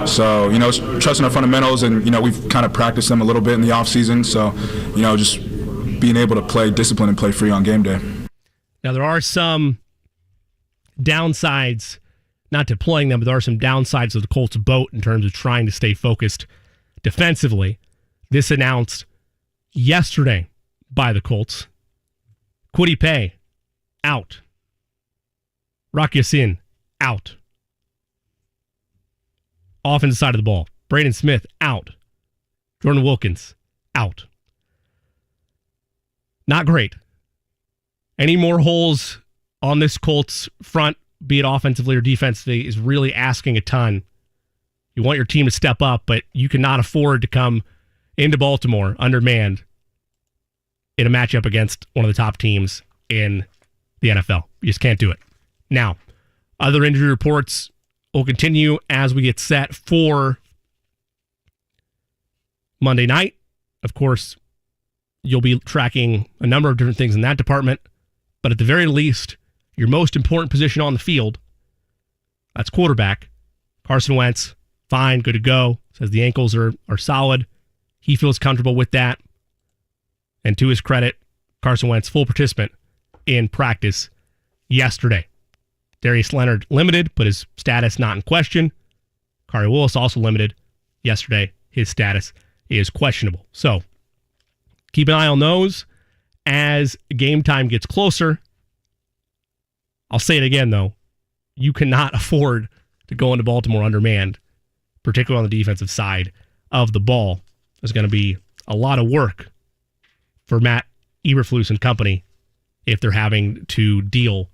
So, trusting our fundamentals, and, we've kind of practiced them a little bit in the offseason. So, just being able to play discipline and play free on game day. Now, there are some downsides, not deploying them, but there are some downsides of the Colts' boat in terms of trying to stay focused defensively. This announced yesterday by the Colts. Kwity Paye, out. Rock Ya-Sin, out. Offensive side of the ball. Braden Smith, out. Jordan Wilkins, out. Not great. Any more holes on this Colts front, be it offensively or defensively, is really asking a ton. You want your team to step up, but you cannot afford to come into Baltimore undermanned in a matchup against one of the top teams in the NFL. You just can't do it. Now, other injury reports will continue as we get set for Monday night. Of course, you'll be tracking a number of different things in that department. But at the very least, your most important position on the field, that's quarterback. Carson Wentz, fine, good to go. Says the ankles are solid. He feels comfortable with that. And to his credit, Carson Wentz, full participant in practice yesterday. Darius Leonard limited, but his status not in question. Kari Willis also limited yesterday. His status is questionable. So keep an eye on those as game time gets closer. I'll say it again, though. You cannot afford to go into Baltimore undermanned, particularly on the defensive side of the ball. There's going to be a lot of work for Matt Eberflus and company if they're having to deal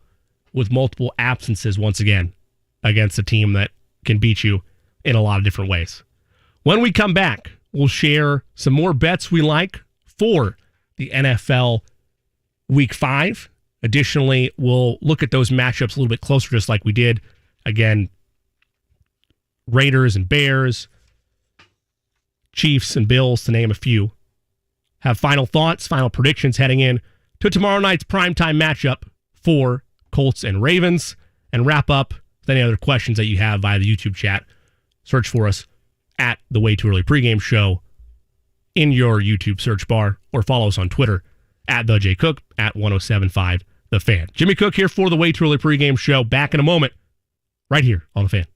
with multiple absences once again against a team that can beat you in a lot of different ways. When we come back, we'll share some more bets we like for the NFL Week 5. Additionally, we'll look at those matchups a little bit closer, just like we did. Again, Raiders and Bears, Chiefs and Bills, to name a few. Have final thoughts, final predictions heading in to tomorrow night's primetime matchup for Colts and Ravens, and wrap up with any other questions that you have via the YouTube chat. Search for us at The Way Too Early Pregame Show in your YouTube search bar, or follow us on Twitter at The J Cook, at 1075 The Fan. Jimmy Cook here for The Way Too Early Pregame Show. Back in a moment, right here on The Fan.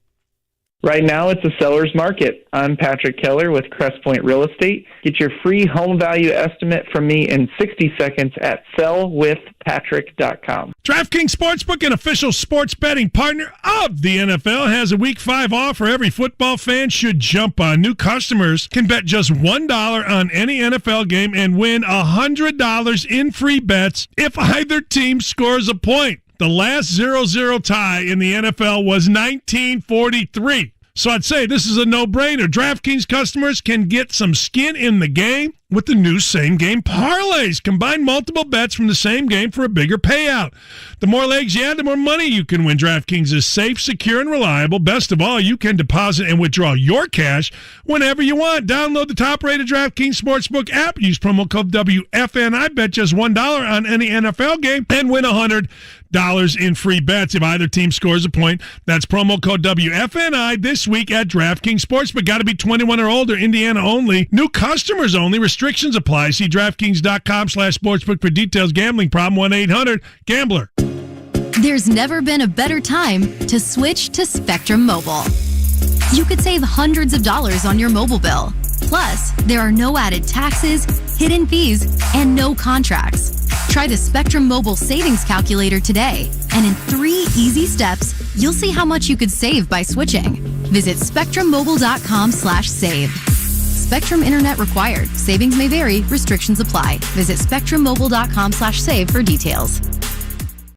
Right now, it's a seller's market. I'm Patrick Keller with Crest Point Real Estate. Get your free home value estimate from me in 60 seconds at sellwithpatrick.com. DraftKings Sportsbook, an official sports betting partner of the NFL, has a Week 5 offer every football fan should jump on. New customers can bet just $1 on any NFL game and win $100 in free bets if either team scores a point. The last 0-0 tie in the NFL was 1943. So I'd say this is a no-brainer. DraftKings customers can get some skin in the game with the new same-game parlays. Combine multiple bets from the same game for a bigger payout. The more legs you add, the more money you can win. DraftKings is safe, secure, and reliable. Best of all, you can deposit and withdraw your cash whenever you want. Download the top-rated DraftKings Sportsbook app. Use promo code WFNI. Bet just $1 on any NFL game and win $100 in free bets if either team scores a point. That's promo code WFNI this week at DraftKings Sportsbook. Got to be 21 or older. Indiana only. New customers only. Restrictions apply. See DraftKings.com/sportsbook for details. Gambling problem, 1-800-GAMBLER. There's never been a better time to switch to Spectrum Mobile. You could save hundreds of dollars on your mobile bill. Plus, there are no added taxes, hidden fees, and no contracts. Try the Spectrum Mobile Savings Calculator today, and in 3 easy steps, you'll see how much you could save by switching. Visit spectrummobile.com/save. Spectrum Internet required. Savings may vary. Restrictions apply. Visit spectrummobile.com/save for details.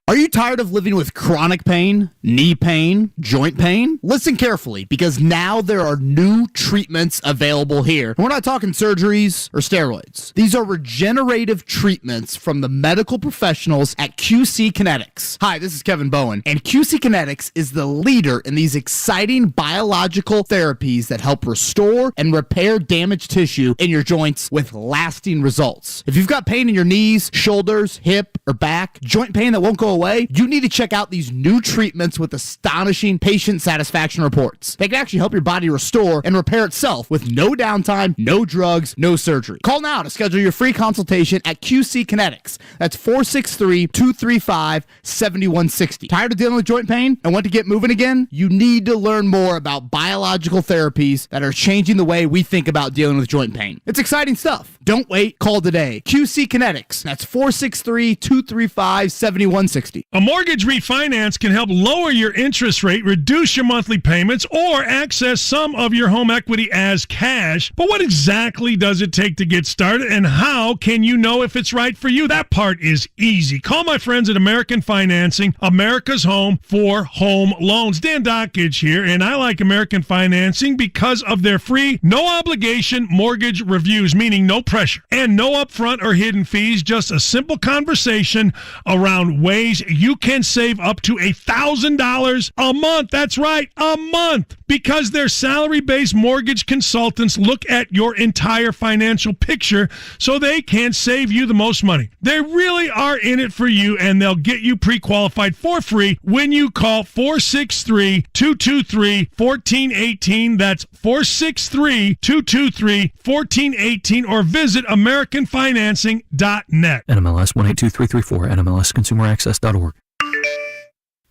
Are you tired of living with chronic pain, knee pain, joint pain? Listen carefully, because now there are new treatments available here. We're not talking surgeries or steroids. These are regenerative treatments from the medical professionals at QC Kinetics. Hi, this is Kevin Bowen, and QC Kinetics is the leader in these exciting biological therapies that help restore and repair damaged tissue in your joints with lasting results. If you've got pain in your knees, shoulders, hip, or back, joint pain that won't go away, you need to check out these new treatments with astonishing patient satisfaction reports. They can actually help your body restore and repair itself with no downtime, no drugs, no surgery. Call now to schedule your free consultation at QC Kinetics. That's 463-235-7160. Tired of dealing with joint pain and want to get moving again? You need to learn more about biological therapies that are changing the way we think about dealing with joint pain. It's exciting stuff. Don't wait. Call today. QC Kinetics. That's 463-235-7160. A mortgage refinance can help lower your interest rate, reduce your monthly payments, or access some of your home equity as cash. But what exactly does it take to get started, and how can you know if it's right for you? That part is easy. Call my friends at American Financing, America's home for home loans. Dan Dockage here, and I like American Financing because of their free, no-obligation mortgage reviews, meaning no pressure and no upfront or hidden fees, just a simple conversation around ways you can save up to $1,000 a month. That's right, a month. Because their salary-based mortgage consultants look at your entire financial picture so they can save you the most money. They really are in it for you, and they'll get you pre-qualified for free when you call 463-223-1418. That's 463-223-1418, or visit AmericanFinancing.net. NMLS 182334, NMLSConsumerAccess.org.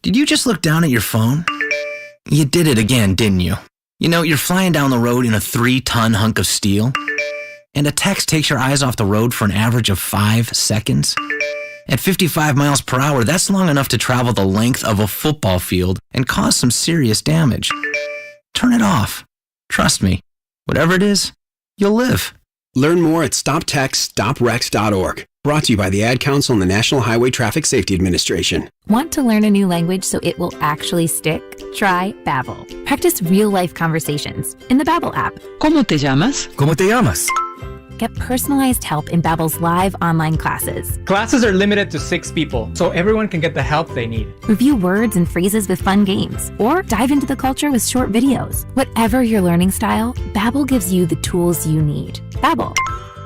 Did you just look down at your phone? You did it again, didn't you? You know, you're flying down the road in a 3-ton hunk of steel, and a text takes your eyes off the road for an average of 5 seconds. At 55 miles per hour, that's long enough to travel the length of a football field and cause some serious damage. Turn it off. Trust me, whatever it is, you'll live. Learn more at StopTextStopWrecks.org. Brought to you by the Ad Council and the National Highway Traffic Safety Administration. Want to learn a new language so it will actually stick? Try Babbel. Practice real-life conversations in the Babbel app. ¿Cómo te llamas? ¿Cómo te llamas? Get personalized help in Babbel's live online classes. Classes are limited to 6 people, so everyone can get the help they need. Review words and phrases with fun games, or dive into the culture with short videos. Whatever your learning style, Babbel gives you the tools you need. Babbel.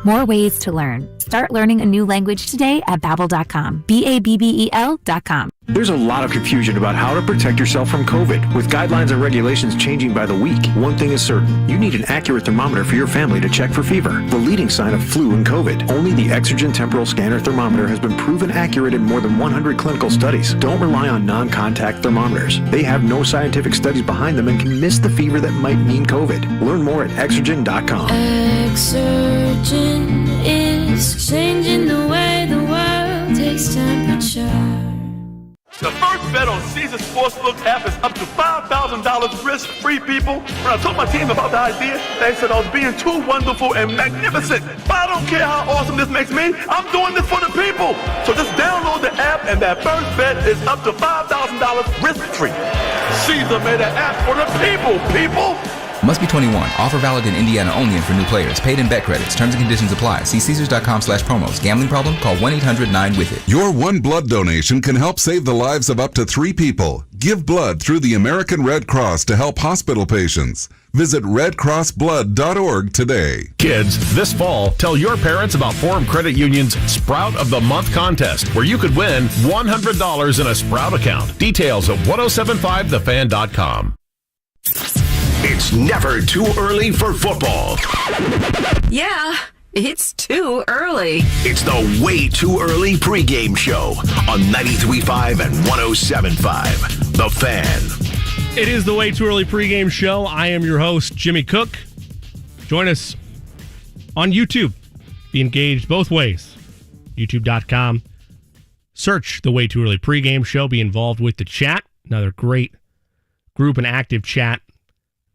More ways to learn. Start learning a new language today at Babbel.com. BABBEL.com. There's a lot of confusion about how to protect yourself from COVID. With guidelines and regulations changing by the week, one thing is certain. You need an accurate thermometer for your family to check for fever, the leading sign of flu and COVID. Only the Exergen Temporal Scanner Thermometer has been proven accurate in more than 100 clinical studies. Don't rely on non-contact thermometers. They have no scientific studies behind them and can miss the fever that might mean COVID. Learn more at Exergen.com. Exergen is changing the way the world takes temperature. The first bet on Caesars Sportsbook app is up to $5,000 risk-free, people. When I told my team about the idea, they said I was being too wonderful and magnificent. But I don't care how awesome this makes me. I'm doing this for the people. So just download the app, and that first bet is up to $5,000 risk-free. Caesar made an app for the people. Must be 21. Offer valid in Indiana only and for new players. Paid in bet credits. Terms and conditions apply. See Caesars.com/promos. Gambling problem? Call 1-800-9-WITH-IT. Your one blood donation can help save the lives of up to 3 people. Give blood through the American Red Cross to help hospital patients. Visit redcrossblood.org today. Kids, this fall, tell your parents about Forum Credit Union's Sprout of the Month contest, where you could win $100 in a Sprout account. Details at 1075thefan.com. It's never too early for football. Yeah, it's too early. It's the Way Too Early pregame show on 93.5 and 107.5. The Fan. It is the Way Too Early pregame show. I am your host, Jimmy Cook. Join us on YouTube. Be engaged both ways. YouTube.com. Search the Way Too Early pregame show. Be involved with the chat. Another great group and active chat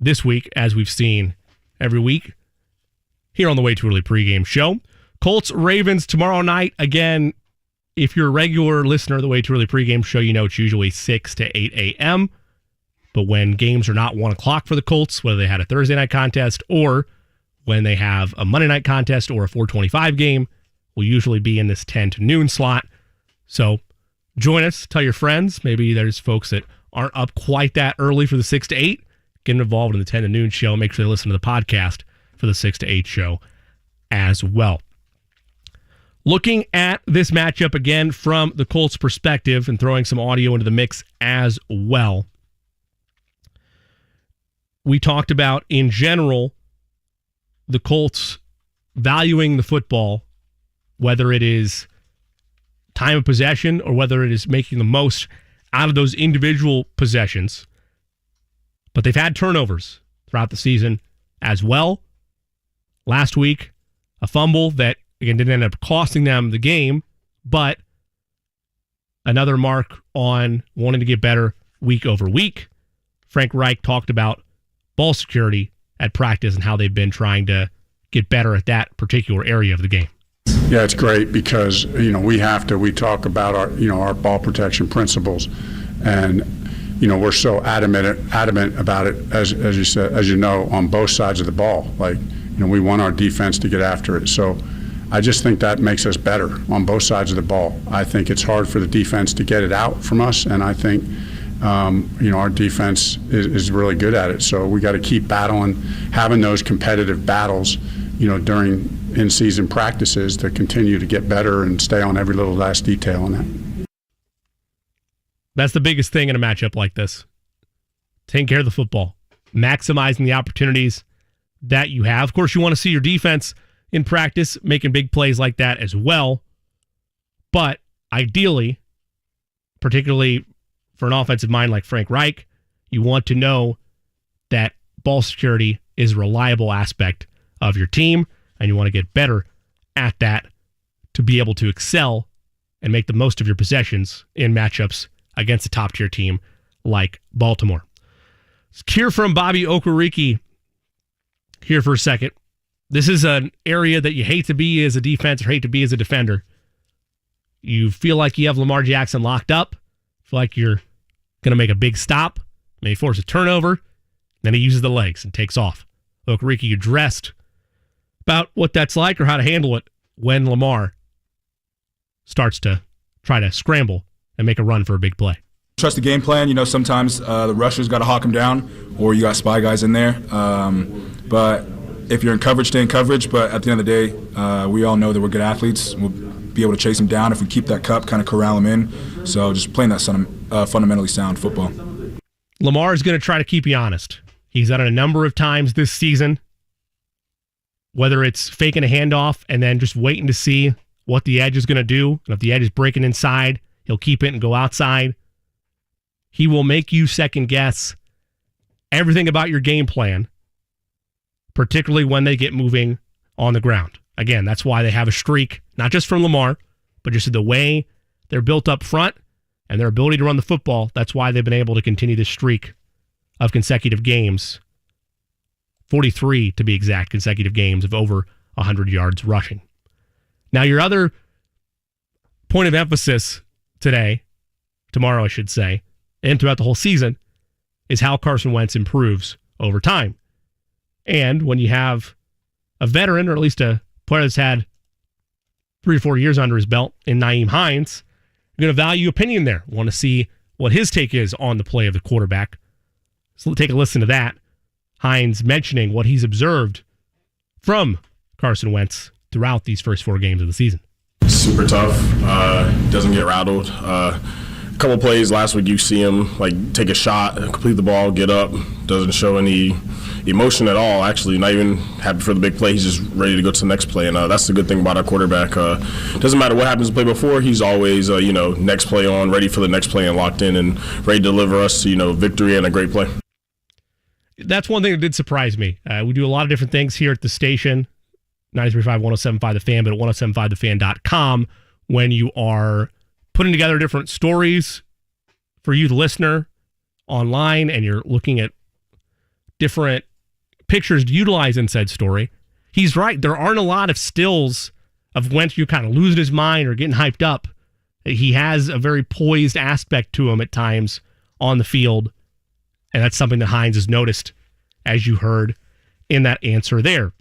this week, as we've seen every week here on the Way Too Early pregame show. Colts, Ravens tomorrow night. Again, if you're a regular listener of the Way Too Early pregame show, you know it's usually 6 to 8 a.m. But when games are not 1 o'clock for the Colts, whether they had a Thursday night contest or when they have a Monday night contest or a 4:25 game, we'll usually be in this 10 to noon slot. So join us, tell your friends. Maybe there's folks that aren't up quite that early for the 6 to 8. Get involved in the 10 to noon show. Make sure they listen to the podcast for the 6 to 8 show as well. Looking at this matchup again from the Colts' perspective and throwing some audio into the mix as well. We talked about, in general, the Colts valuing the football, whether it is time of possession or whether it is making the most out of those individual possessions. But they've had turnovers throughout the season as well. Last week, a fumble that, again, didn't end up costing them the game, but another mark on wanting to get better week over week. Frank Reich talked about ball security at practice and how they've been trying to get better at that particular area of the game. Yeah, it's great because, we talk about our ball protection principles, and we're so adamant about it, as you said, on both sides of the ball. We want our defense to get after it. So I just think that makes us better on both sides of the ball. I think it's hard for the defense to get it out from us, and I think, our defense is really good at it. So we got to keep battling, having those competitive battles, during in-season practices to continue to get better and stay on every little last detail on that. That's the biggest thing in a matchup like this. Taking care of the football, maximizing the opportunities that you have. Of course, you want to see your defense in practice making big plays like that as well. But ideally, particularly for an offensive mind like Frank Reich, you want to know that ball security is a reliable aspect of your team, and you want to get better at that to be able to excel and make the most of your possessions in matchups against a top-tier team like Baltimore. Let's hear from Bobby Okereke here for a second. This is an area that you hate to be as a defense or hate to be as a defender. You feel like you have Lamar Jackson locked up, feel like you're going to make a big stop, maybe force a turnover, then he uses the legs and takes off. Okereke addressed about what that's like or how to handle it when Lamar starts to try to scramble and make a run for a big play. Trust the game plan. Sometimes the rushers got to hawk them down, or you got spy guys in there. But if you're in coverage, stay in coverage. But at the end of the day, we all know that we're good athletes. We'll be able to chase him down. If we keep that cup, kind of corral him in. So just playing that fundamentally sound football. Lamar is going to try to keep you honest. He's done it a number of times this season, whether it's faking a handoff and then just waiting to see what the edge is going to do. And if the edge is breaking inside, he'll keep it and go outside. He will make you second guess everything about your game plan, particularly when they get moving on the ground. Again, that's why they have a streak, not just from Lamar, but just the way they're built up front and their ability to run the football. That's why they've been able to continue this streak of consecutive games, 43 to be exact, consecutive games of over 100 yards rushing. Now, your other point of emphasis tomorrow I should say, and throughout the whole season, is how Carson Wentz improves over time. And when you have a veteran, or at least a player that's had 3 or 4 years under his belt in Nyheim Hines, you're going to value opinion there. Want to see what his take is on the play of the quarterback. So take a listen to that. Hines mentioning what he's observed from Carson Wentz throughout these first 4 games of the season. Super tough. Doesn't get rattled. A couple plays last week, you see him take a shot, complete the ball, get up. Doesn't show any emotion at all. Actually, not even happy for the big play. He's just ready to go to the next play, and that's the good thing about our quarterback. Doesn't matter what happens to play before. He's always next play on, ready for the next play and locked in and ready to deliver us victory and a great play. That's one thing that did surprise me. We do a lot of different things here at the station, 93.5, 107.5 The Fan, but at 107.5thefan.com when you are putting together different stories for you, the listener, online, and you're looking at different pictures to utilize in said story. He's right. There aren't a lot of stills of Wentz you kind of losing his mind or getting hyped up. He has a very poised aspect to him at times on the field, and that's something that Hines has noticed, as you heard in that answer there. I'm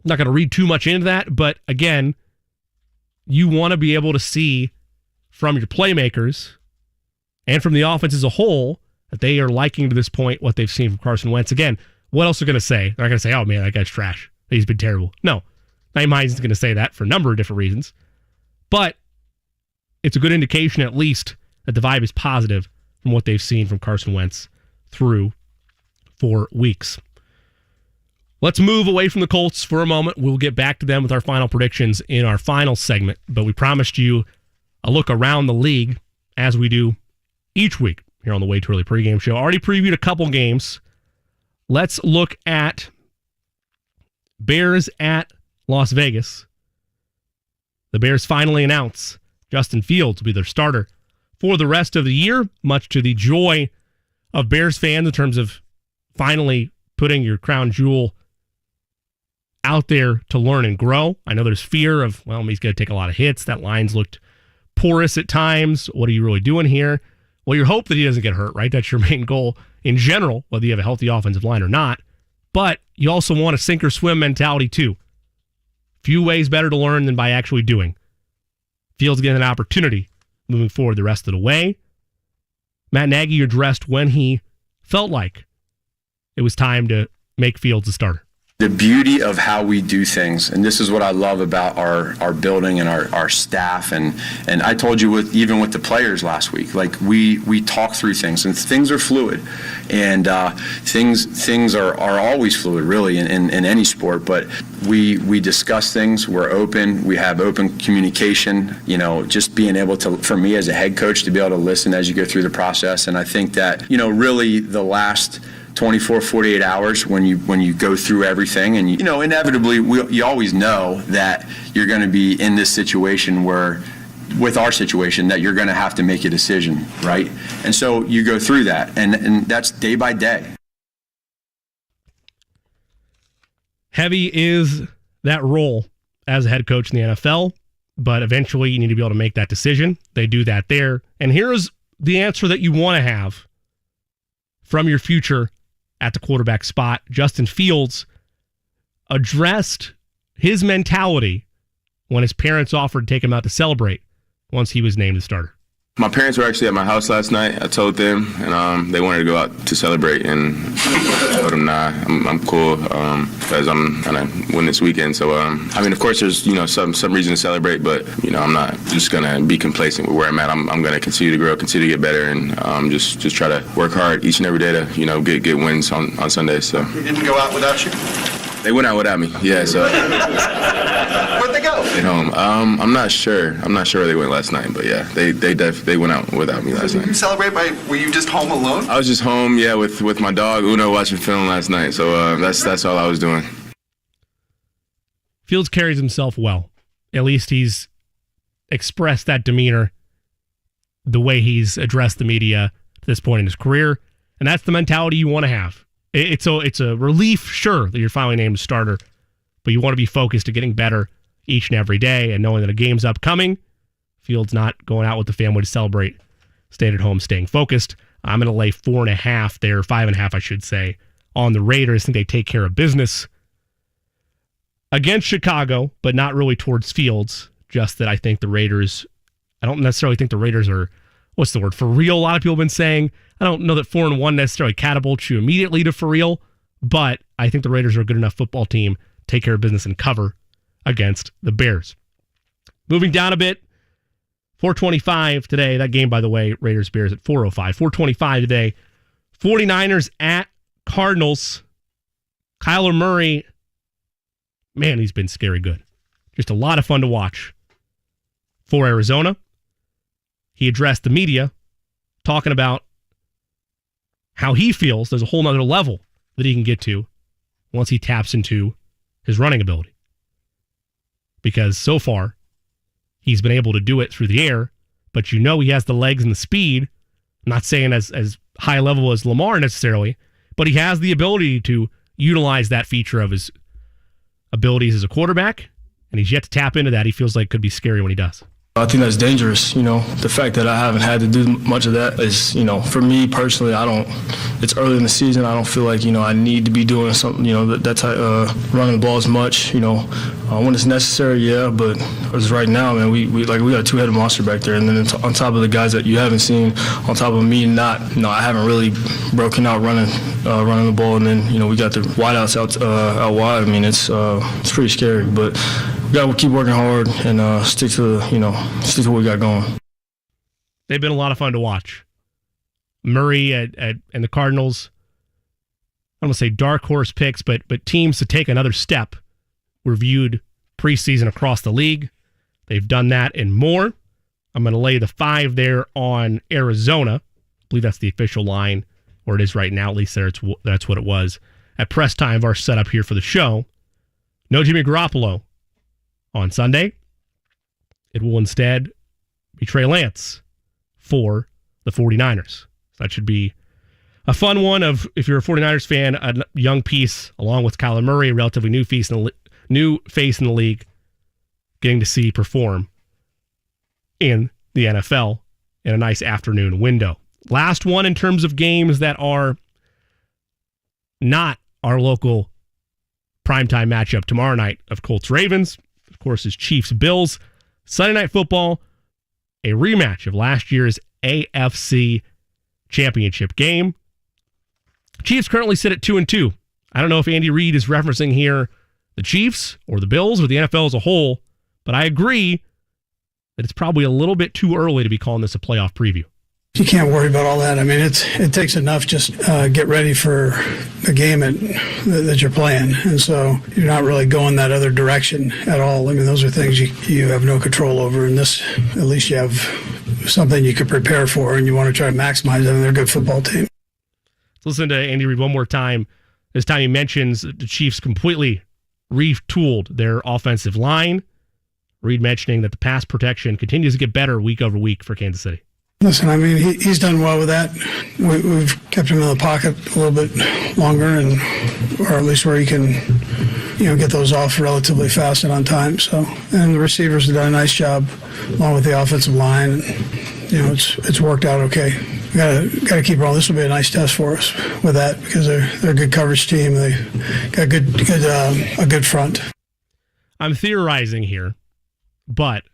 not going to read too much into that, but again, you want to be able to see from your playmakers and from the offense as a whole that they are liking to this point what they've seen from Carson Wentz. Again, what else are they going to say? They're not going to say, oh man, that guy's trash. He's been terrible. No, Nyheim Hines is going to say that for a number of different reasons, but it's a good indication at least that the vibe is positive from what they've seen from Carson Wentz through 4 weeks. Let's move away from the Colts for a moment. We'll get back to them with our final predictions in our final segment, but we promised you a look around the league as we do each week here on the Way Too Early pregame show. Already previewed a couple games. Let's look at Bears at Las Vegas. The Bears finally announce Justin Fields will be their starter for the rest of the year, much to the joy of Bears fans in terms of finally putting your crown jewel out there to learn and grow. I know there's fear of, well, he's going to take a lot of hits. That line's looked porous at times. What are you really doing here? Well, you hope that he doesn't get hurt, right? That's your main goal in general, whether you have a healthy offensive line or not. But you also want a sink or swim mentality too. Few ways better to learn than by actually doing. Fields getting an opportunity moving forward the rest of the way. Matt Nagy addressed when he felt like it was time to make Fields a starter. The beauty of how we do things, and this is what I love about our building and our staff, and I told you even with the players last week, we talk through things, and things are fluid, and things are always fluid really in any sport, but we discuss things, we're open, we have open communication, just being able to, for me as a head coach, to be able to listen as you go through the process. And I think that really the last 24, 48 hours when you go through everything, and inevitably you always know that you're going to be in this situation where, with our situation, that you're going to have to make a decision, right? And so you go through that, and that's day by day. Heavy is that role as a head coach in the NFL, but eventually you need to be able to make that decision. They do that there. And here's the answer that you want to have from your future at the quarterback spot. Justin Fields addressed his mentality when his parents offered to take him out to celebrate once he was named the starter. My parents were actually at my house last night. I told them, and they wanted to go out to celebrate. And I told them, nah, I'm cool because I'm gonna win this weekend. So, of course, there's some reason to celebrate, but I'm not just gonna be complacent with where I'm at. I'm gonna continue to grow, continue to get better, and just try to work hard each and every day to get wins on Sundays. So. They didn't go out without you? They went out without me. Yeah. So. Where'd they go? At home. I'm not sure. I'm not sure where they went last night, but yeah, they went out without me last night. Did you celebrate were you just home alone? I was just home, yeah, with my dog Uno watching film last night. So that's all I was doing. Fields carries himself well. At least he's expressed that demeanor the way he's addressed the media to this point in his career, and that's the mentality you want to have. It's a relief, sure, that you're finally named a starter, but you want to be focused to getting better each and every day and knowing that a game's upcoming. Fields not going out with the family to celebrate, staying at home, staying focused. I'm going to lay 4.5 there, 5.5, I should say, on the Raiders. I think they take care of business against Chicago, but not really towards Fields. Just that I think the Raiders, I don't necessarily think the Raiders are, what's the word, for real. A lot of people have been saying, I don't know that 4-1 necessarily catapults you immediately to for real, but I think the Raiders are a good enough football team, take care of business and cover against the Bears. Moving down a bit, 4:25 today. That game, by the way, Raiders-Bears at 4:05. 4:25 today. 49ers at Cardinals. Kyler Murray, man, he's been scary good. Just a lot of fun to watch for Arizona. He addressed the media talking about how he feels there's a whole nother level that he can get to once he taps into his running ability. Because so far, he's been able to do it through the air, but he has the legs and the speed. I'm not saying as high level as Lamar necessarily, but he has the ability to utilize that feature of his abilities as a quarterback, and he's yet to tap into that. He feels like it could be scary when he does. I think that's dangerous. The fact that I haven't had to do much of that is, for me personally, it's early in the season. I don't feel like, I need to be doing something, that type, running the ball as much, when it's necessary, yeah. But as right now, man, we got a two-headed monster back there. And then on top of the guys that you haven't seen, on top of me I haven't really broken out running the ball. And then, we got the wideouts out wide. I mean, it's pretty scary, but we got to keep working hard and stick to what we got going. They've been a lot of fun to watch. Murray and the Cardinals, I don't want to say dark horse picks, but teams to take another step were viewed preseason across the league. They've done that and more. I'm going to lay the 5 there on Arizona. I believe that's the official line, or it is right now. At least that's what it was at press time of our setup here for the show. No Jimmy Garoppolo on Sunday. It will instead be Trey Lance for the 49ers. So that should be a fun one if you're a 49ers fan, a young piece along with Kyler Murray, a relatively new face in the league, getting to see perform in the NFL in a nice afternoon window. Last one in terms of games that are not our local primetime matchup tomorrow night of Colts-Ravens. Of course, is Chiefs-Bills. Sunday Night Football, a rematch of last year's AFC Championship game. Chiefs currently sit at 2-2. I don't know if Andy Reid is referencing here the Chiefs or the Bills or the NFL as a whole, but I agree that it's probably a little bit too early to be calling this a playoff preview. You can't worry about all that. I mean, it takes enough just get ready for the game that you're playing. And so you're not really going that other direction at all. I mean, those are things you have no control over. And this, at least you have something you could prepare for, and you want to try to maximize it. And they're a good football team. Let's listen to Andy Reid one more time. This time he mentions the Chiefs completely retooled their offensive line. Reid mentioning that the pass protection continues to get better week over week for Kansas City. Listen, I mean, he's done well with that. We've kept him in the pocket a little bit longer, or at least where he can, get those off relatively fast and on time. So, and the receivers have done a nice job, along with the offensive line. And, it's worked out okay. We got to keep rolling. This will be a nice test for us with that because they're a good coverage team. They got a good front. I'm theorizing here, but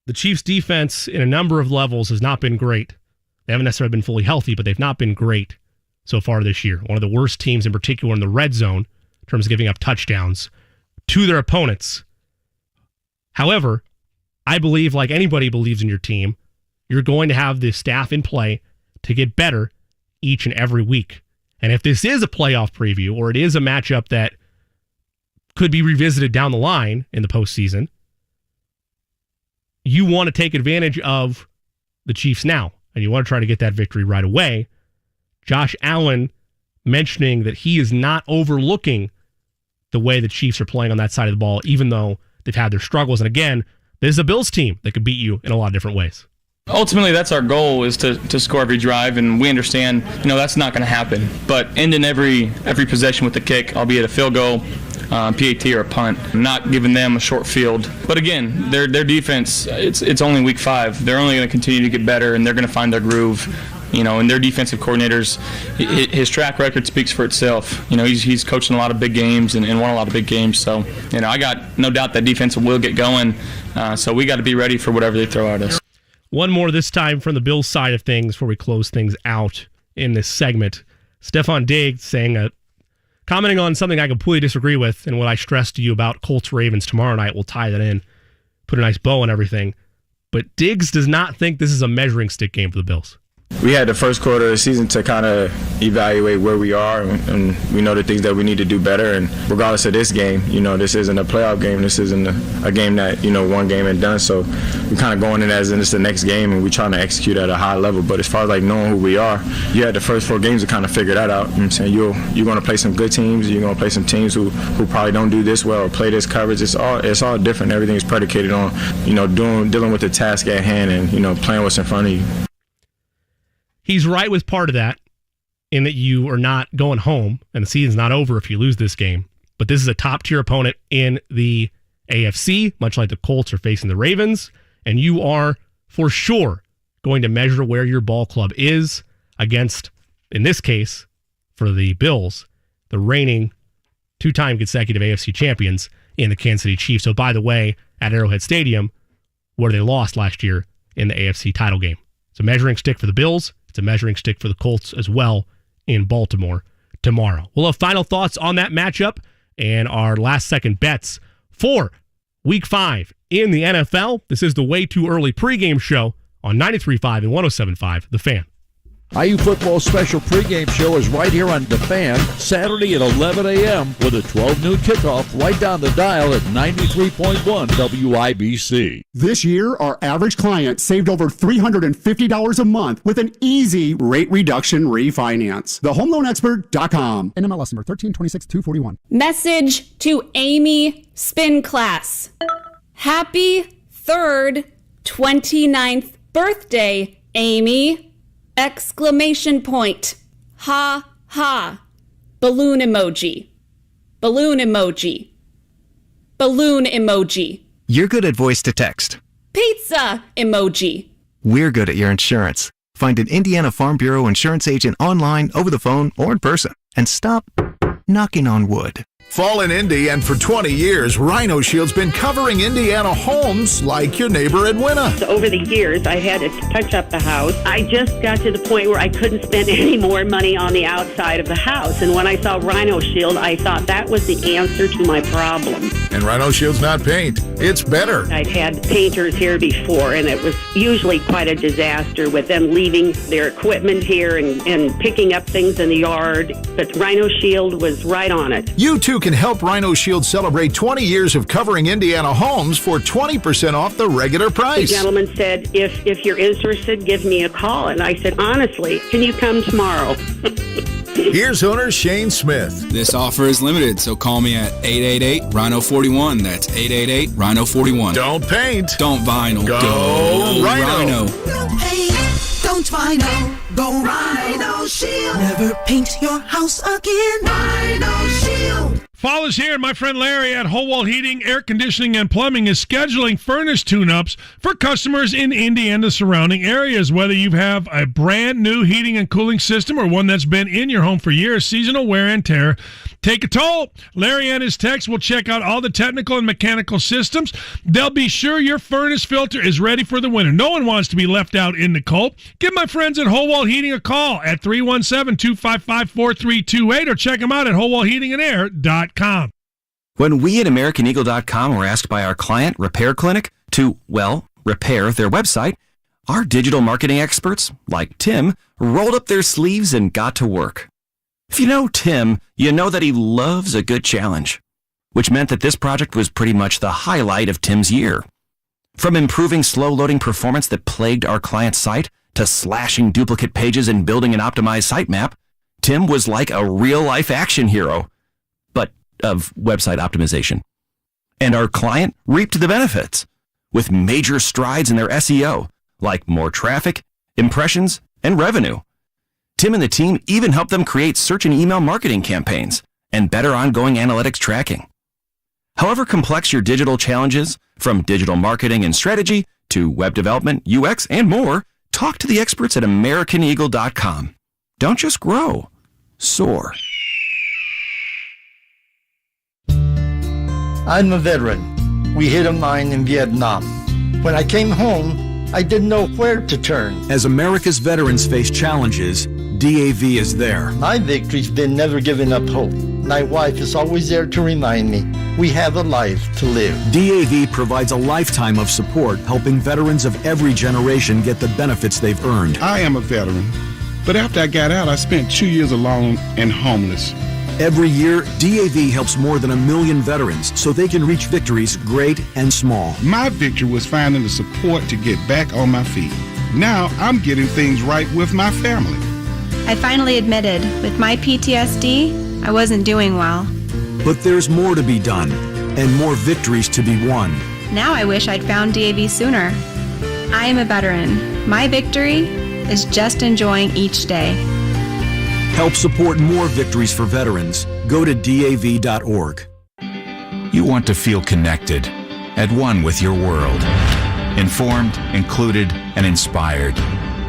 the Chiefs' defense in a number of levels has not been great. They haven't necessarily been fully healthy, but they've not been great so far this year. One of the worst teams in particular in the red zone in terms of giving up touchdowns to their opponents. However, I believe, like anybody believes in your team, you're going to have the staff in play to get better each and every week. And if this is a playoff preview or it is a matchup that could be revisited down the line in the postseason, you want to take advantage of the Chiefs now, and you want to try to get that victory right away. Josh Allen mentioning that he is not overlooking the way the Chiefs are playing on that side of the ball, even though they've had their struggles. And again, this is a Bills team that could beat you in a lot of different ways. Ultimately, that's our goal, is to score every drive, and we understand, that's not going to happen. But ending every possession with the kick, albeit a field goal, PAT or a punt, not giving them a short field. But again, their defense, it's only week 5. They're only going to continue to get better, and they're going to find their groove. And their defensive coordinators, his track record speaks for itself. He's coached in a lot of big games and won a lot of big games. So, I got no doubt that defense will get going. So we got to be ready for whatever they throw at us. One more this time from the Bills side of things before we close things out in this segment. Stephon Diggs saying, commenting on something I completely disagree with and what I stressed to you about Colts-Ravens tomorrow night. We'll tie that in, put a nice bow on everything. But Diggs does not think this is a measuring stick game for the Bills. We had the first quarter of the season to kind of evaluate where we are, and we know the things that we need to do better. And regardless of this game, this isn't a playoff game. This isn't a game that, one game and done. So we're kind of going in as in it's the next game, and we're trying to execute at a high level. But as far as knowing who we are, you had the first 4 games to kind of figure that out. I'm saying you're going to play some good teams. You're going to play some teams who probably don't do this well or play this coverage. It's all different. Everything is predicated on, dealing with the task at hand and, playing what's in front of you. He's right with part of that in that you are not going home and the season's not over if you lose this game. But this is a top-tier opponent in the AFC, much like the Colts are facing the Ravens, and you are for sure going to measure where your ball club is against, in this case, for the Bills, the reigning 2-time consecutive AFC champions in the Kansas City Chiefs. So, by the way, at Arrowhead Stadium, where they lost last year in the AFC title game. It's a measuring stick for the Bills. It's a measuring stick for the Colts as well in Baltimore tomorrow. We'll have final thoughts on that matchup and our last-second bets for Week 5 in the NFL. This is the Way Too Early pregame show on 93.5 and 107.5 The Fan. IU football special pregame show is right here on The Fan, Saturday at 11 a.m. with a 12 noon kickoff right down the dial at 93.1 WIBC. This year, our average client saved over $350 a month with an easy rate reduction refinance. TheHomeLoanExpert.com. NMLS number 1326241. Message to Amy Spin Class. Happy 3rd 29th birthday, Amy! Exclamation point. Ha ha. Balloon emoji. Balloon emoji. Balloon emoji. You're good at voice to text. Pizza emoji. We're good at your insurance. Find an Indiana Farm Bureau insurance agent online, over the phone, or in person. And stop knocking on wood. Fall in Indy, and for 20 years, Rhino Shield's been covering Indiana homes like your neighbor Edwina. So over the years, I had to touch up the house. I just got to the point where I couldn't spend any more money on the outside of the house. And when I saw Rhino Shield, I thought that was the answer to my problem. And Rhino Shield's not paint. It's better. I've had painters here before, and it was usually quite a disaster with them leaving their equipment here and picking up things in the yard. But Rhino Shield was right on it. You too can help Rhino Shield celebrate 20 years of covering Indiana homes for 20% off the regular price. The gentleman said, if you're interested, give me a call. And I said, honestly, can you come tomorrow? Here's owner Shane Smith. This offer is limited, so call me at 888-RHINO-41. That's 888-RHINO-41. Don't paint. Don't vinyl. Go Rhino. No paint. Don't vinyl. Go Rhino Shield. Never paint your house again. Rhino Shield. Shield. Fall is here, and my friend Larry at Howell Heating, Air Conditioning, and Plumbing is scheduling furnace tune-ups for customers in Indiana surrounding areas. Whether you have a brand new heating and cooling system or one that's been in your home for years, seasonal wear and tear take a toll. Larry and his techs will check out all the technical and mechanical systems. They'll be sure your furnace filter is ready for the winter. No one wants to be left out in the cold. Give my friends at Howell Heating a call at 317-255-4328 or check them out at howellheatingandair.com. When we at AmericanEagle.com were asked by our client, Repair Clinic, to, repair their website, our digital marketing experts, like Tim, rolled up their sleeves and got to work. If you know Tim, you know that he loves a good challenge, which meant that this project was pretty much the highlight of Tim's year. From improving slow-loading performance that plagued our client's site to slashing duplicate pages and building an optimized sitemap, Tim was like a real-life action hero, but of website optimization. And our client reaped the benefits with major strides in their SEO, like more traffic, impressions, and revenue. Tim and the team even helped them create search and email marketing campaigns and better ongoing analytics tracking. However complex your digital challenges, from digital marketing and strategy to web development, UX, and more, talk to the experts at AmericanEagle.com. Don't just grow, soar. I'm a veteran. We hit a mine in Vietnam. When I came home, I didn't know where to turn. As America's veterans face challenges, DAV is there. My victory's been never giving up hope. My wife is always there to remind me we have a life to live. DAV provides a lifetime of support, helping veterans of every generation get the benefits they've earned. I am a veteran, but after I got out, I spent 2 years alone and homeless. Every year, DAV helps more than 1 million veterans so they can reach victories great and small. My victory was finding the support to get back on my feet. Now I'm getting things right with my family. I finally admitted, with my PTSD, I wasn't doing well. But there's more to be done and more victories to be won. Now I wish I'd found DAV sooner. I am a veteran. My victory is just enjoying each day. Help support more victories for veterans. Go to DAV.org. You want to feel connected, at one with your world, informed, included, and inspired.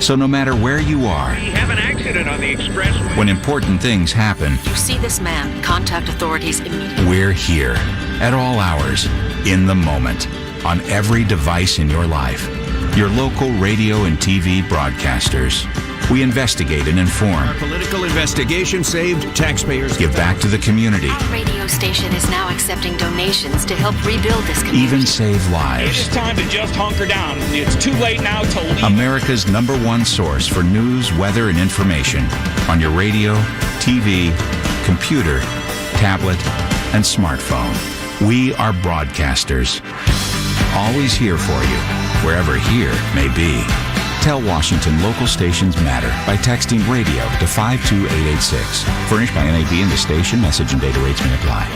So no matter where you are, we have an accident on the expressway. When important things happen, You see this man, contact authorities immediately. we're here, at all hours, in the moment, on every device in your life. Your local radio and TV broadcasters. We investigate and inform. Our political investigation saved taxpayers. Give back to the community. Our radio station is now accepting donations to help rebuild this community. Even save lives. It's time to just hunker down. It's too late now to leave. America's #1 source for news, weather, and information on your radio, TV, computer, tablet, and smartphone. We are broadcasters. Always here for you, wherever here may be. Tell Washington local stations matter by texting radio to 52886. Furnished by NAB and the station. Message and data rates may apply.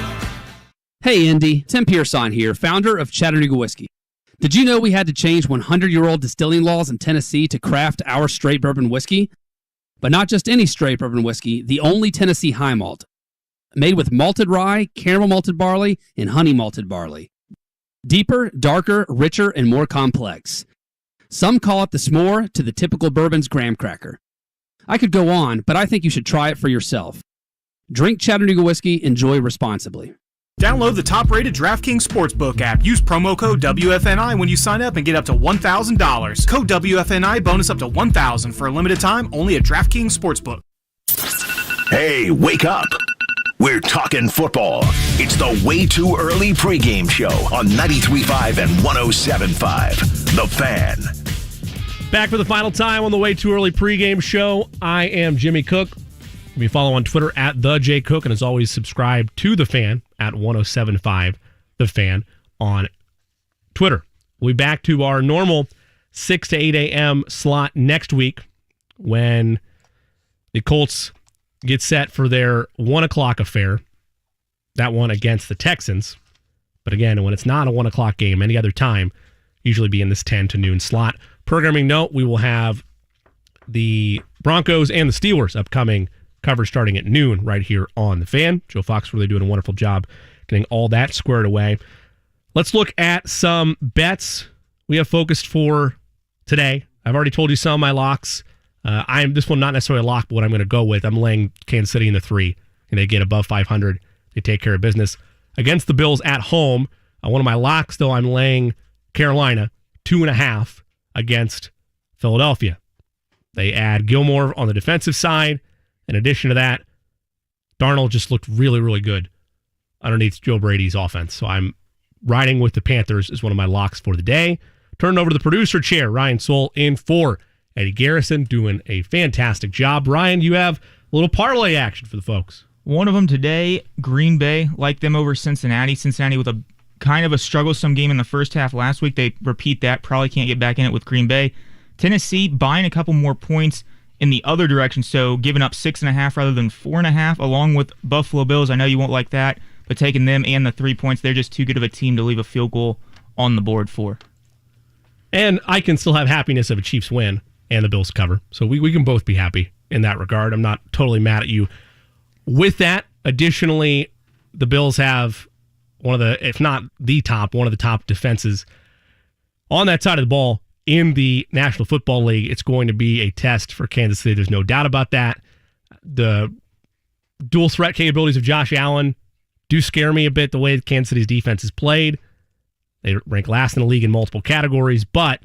Hey, Indy. Tim Pearson here, founder of Chattanooga Whiskey. Did you know we had to change 100-year-old distilling laws in Tennessee to craft our straight bourbon whiskey? But not just any straight bourbon whiskey, the only Tennessee high malt. Made with malted rye, caramel malted barley, and honey malted barley. Deeper, darker, richer, and more complex. Some call it the s'more to the typical bourbon's graham cracker. I could go on, but I think you should try it for yourself. Drink Chattanooga whiskey, enjoy responsibly. Download the top-rated DraftKings Sportsbook app. Use promo code WFNI when you sign up and get up to $1,000. Code WFNI bonus up to $1,000 for a limited time only at DraftKings Sportsbook. Hey, wake up. We're talking football. It's the Way Too Early pregame show on 93.5 and 107.5. The Fan. Back for the final time on the Way Too Early pregame show. I am Jimmy Cook. You follow on Twitter at @TheJCook, and as always, subscribe to The Fan at 107.5 The Fan on Twitter. We'll be back to our normal 6 to 8 a.m. slot next week when the Colts get set for their 1 o'clock affair. That one against the Texans. But again, when it's not a 1 o'clock game, any other time, usually be in this 10 to noon slot. Programming note, we will have the Broncos and the Steelers upcoming coverage starting at noon right here on The Fan. Joe Fox really doing a wonderful job getting all that squared away. Let's look at some bets we have focused for today. I've already told you some of my locks. This one not necessarily a lock, but what I'm going to go with. I'm laying Kansas City in the 3, and they get above 500. They take care of business against the Bills at home. One of my locks, though, I'm laying Carolina 2.5 against Philadelphia. They add Gilmore on the defensive side. In addition to that, Darnold just looked really, really good underneath Joe Brady's offense. So I'm riding with the Panthers as one of my locks for the day. Turn over to the producer chair. Ryan Soul in for Eddie Garrison, doing a fantastic job. Ryan, you have a little parlay action for the folks. One of them today, Green Bay, like them over Cincinnati. Cincinnati with a kind of a strugglesome game in the first half last week. They repeat that. Probably can't get back in it with Green Bay. Tennessee buying a couple more points in the other direction, so giving up 6.5 rather than 4.5, along with Buffalo Bills. I know you won't like that, but taking them and the 3 points, they're just too good of a team to leave a field goal on the board for. And I can still have happiness of a Chiefs win and the Bills cover. So we can both be happy in that regard. I'm not totally mad at you. With that, additionally, the Bills have one of the, if not the top, one of the top defenses on that side of the ball in the National Football League. It's going to be a test for Kansas City. There's no doubt about that. The dual threat capabilities of Josh Allen do scare me a bit, the way Kansas City's defense is played. They rank last in the league in multiple categories, but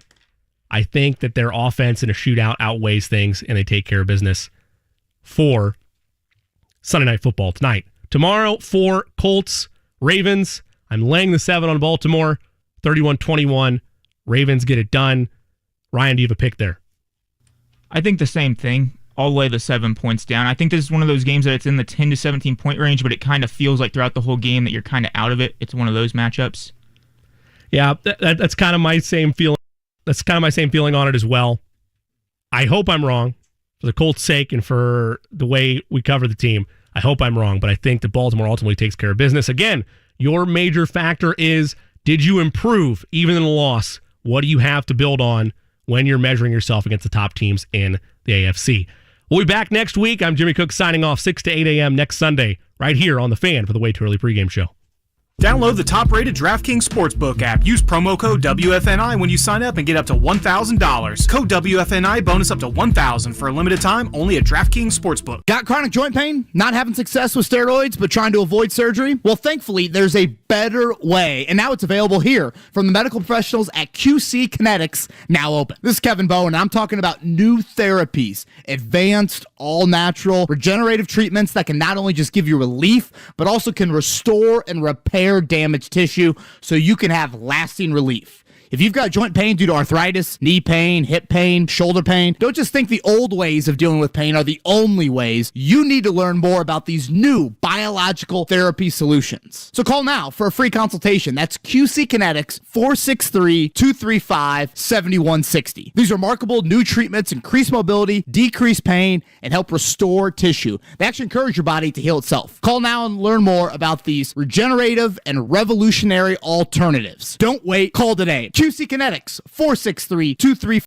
I think that their offense in a shootout outweighs things, and they take care of business for Sunday Night Football tonight. Tomorrow for Colts, Ravens, I'm laying the 7 on Baltimore, 31-21. Ravens get it done. Ryan, do you have a pick there? I think the same thing. I'll lay the 7 points down. I think this is one of those games that it's in the 10 to 17 point range, but it kind of feels like throughout the whole game that you're kind of out of it. It's one of those matchups. Yeah, that's kind of my same feeling. That's kind of my same feeling on it as well. I hope I'm wrong for the Colts' sake and for the way we cover the team. I hope I'm wrong, but I think that Baltimore ultimately takes care of business. Again, your major factor is, did you improve even in a loss? What do you have to build on when you're measuring yourself against the top teams in the AFC? We'll be back next week. I'm Jimmy Cook signing off 6 to 8 a.m. next Sunday right here on The Fan for the Way Too Early pregame show. Download the top-rated DraftKings Sportsbook app. Use promo code WFNI when you sign up and get up to $1,000. Code WFNI bonus up to $1,000 for a limited time only at DraftKings Sportsbook. Got chronic joint pain? Not having success with steroids but trying to avoid surgery? Well, thankfully, there's a better way, and now it's available here from the medical professionals at QC Kinetics, now open. This is Kevin Bowen, and I'm talking about new therapies, advanced, all-natural, regenerative treatments that can not only just give you relief, but also can restore and repair damaged tissue so you can have lasting relief. If you've got joint pain due to arthritis, knee pain, hip pain, shoulder pain, don't just think the old ways of dealing with pain are the only ways. You need to learn more about these new biological therapy solutions. So call now for a free consultation. That's QC Kinetics, 463-235-7160. These remarkable new treatments increase mobility, decrease pain, and help restore tissue. They actually encourage your body to heal itself. Call now and learn more about these regenerative and revolutionary alternatives. Don't wait. Call today. QC Kinetics, 463-235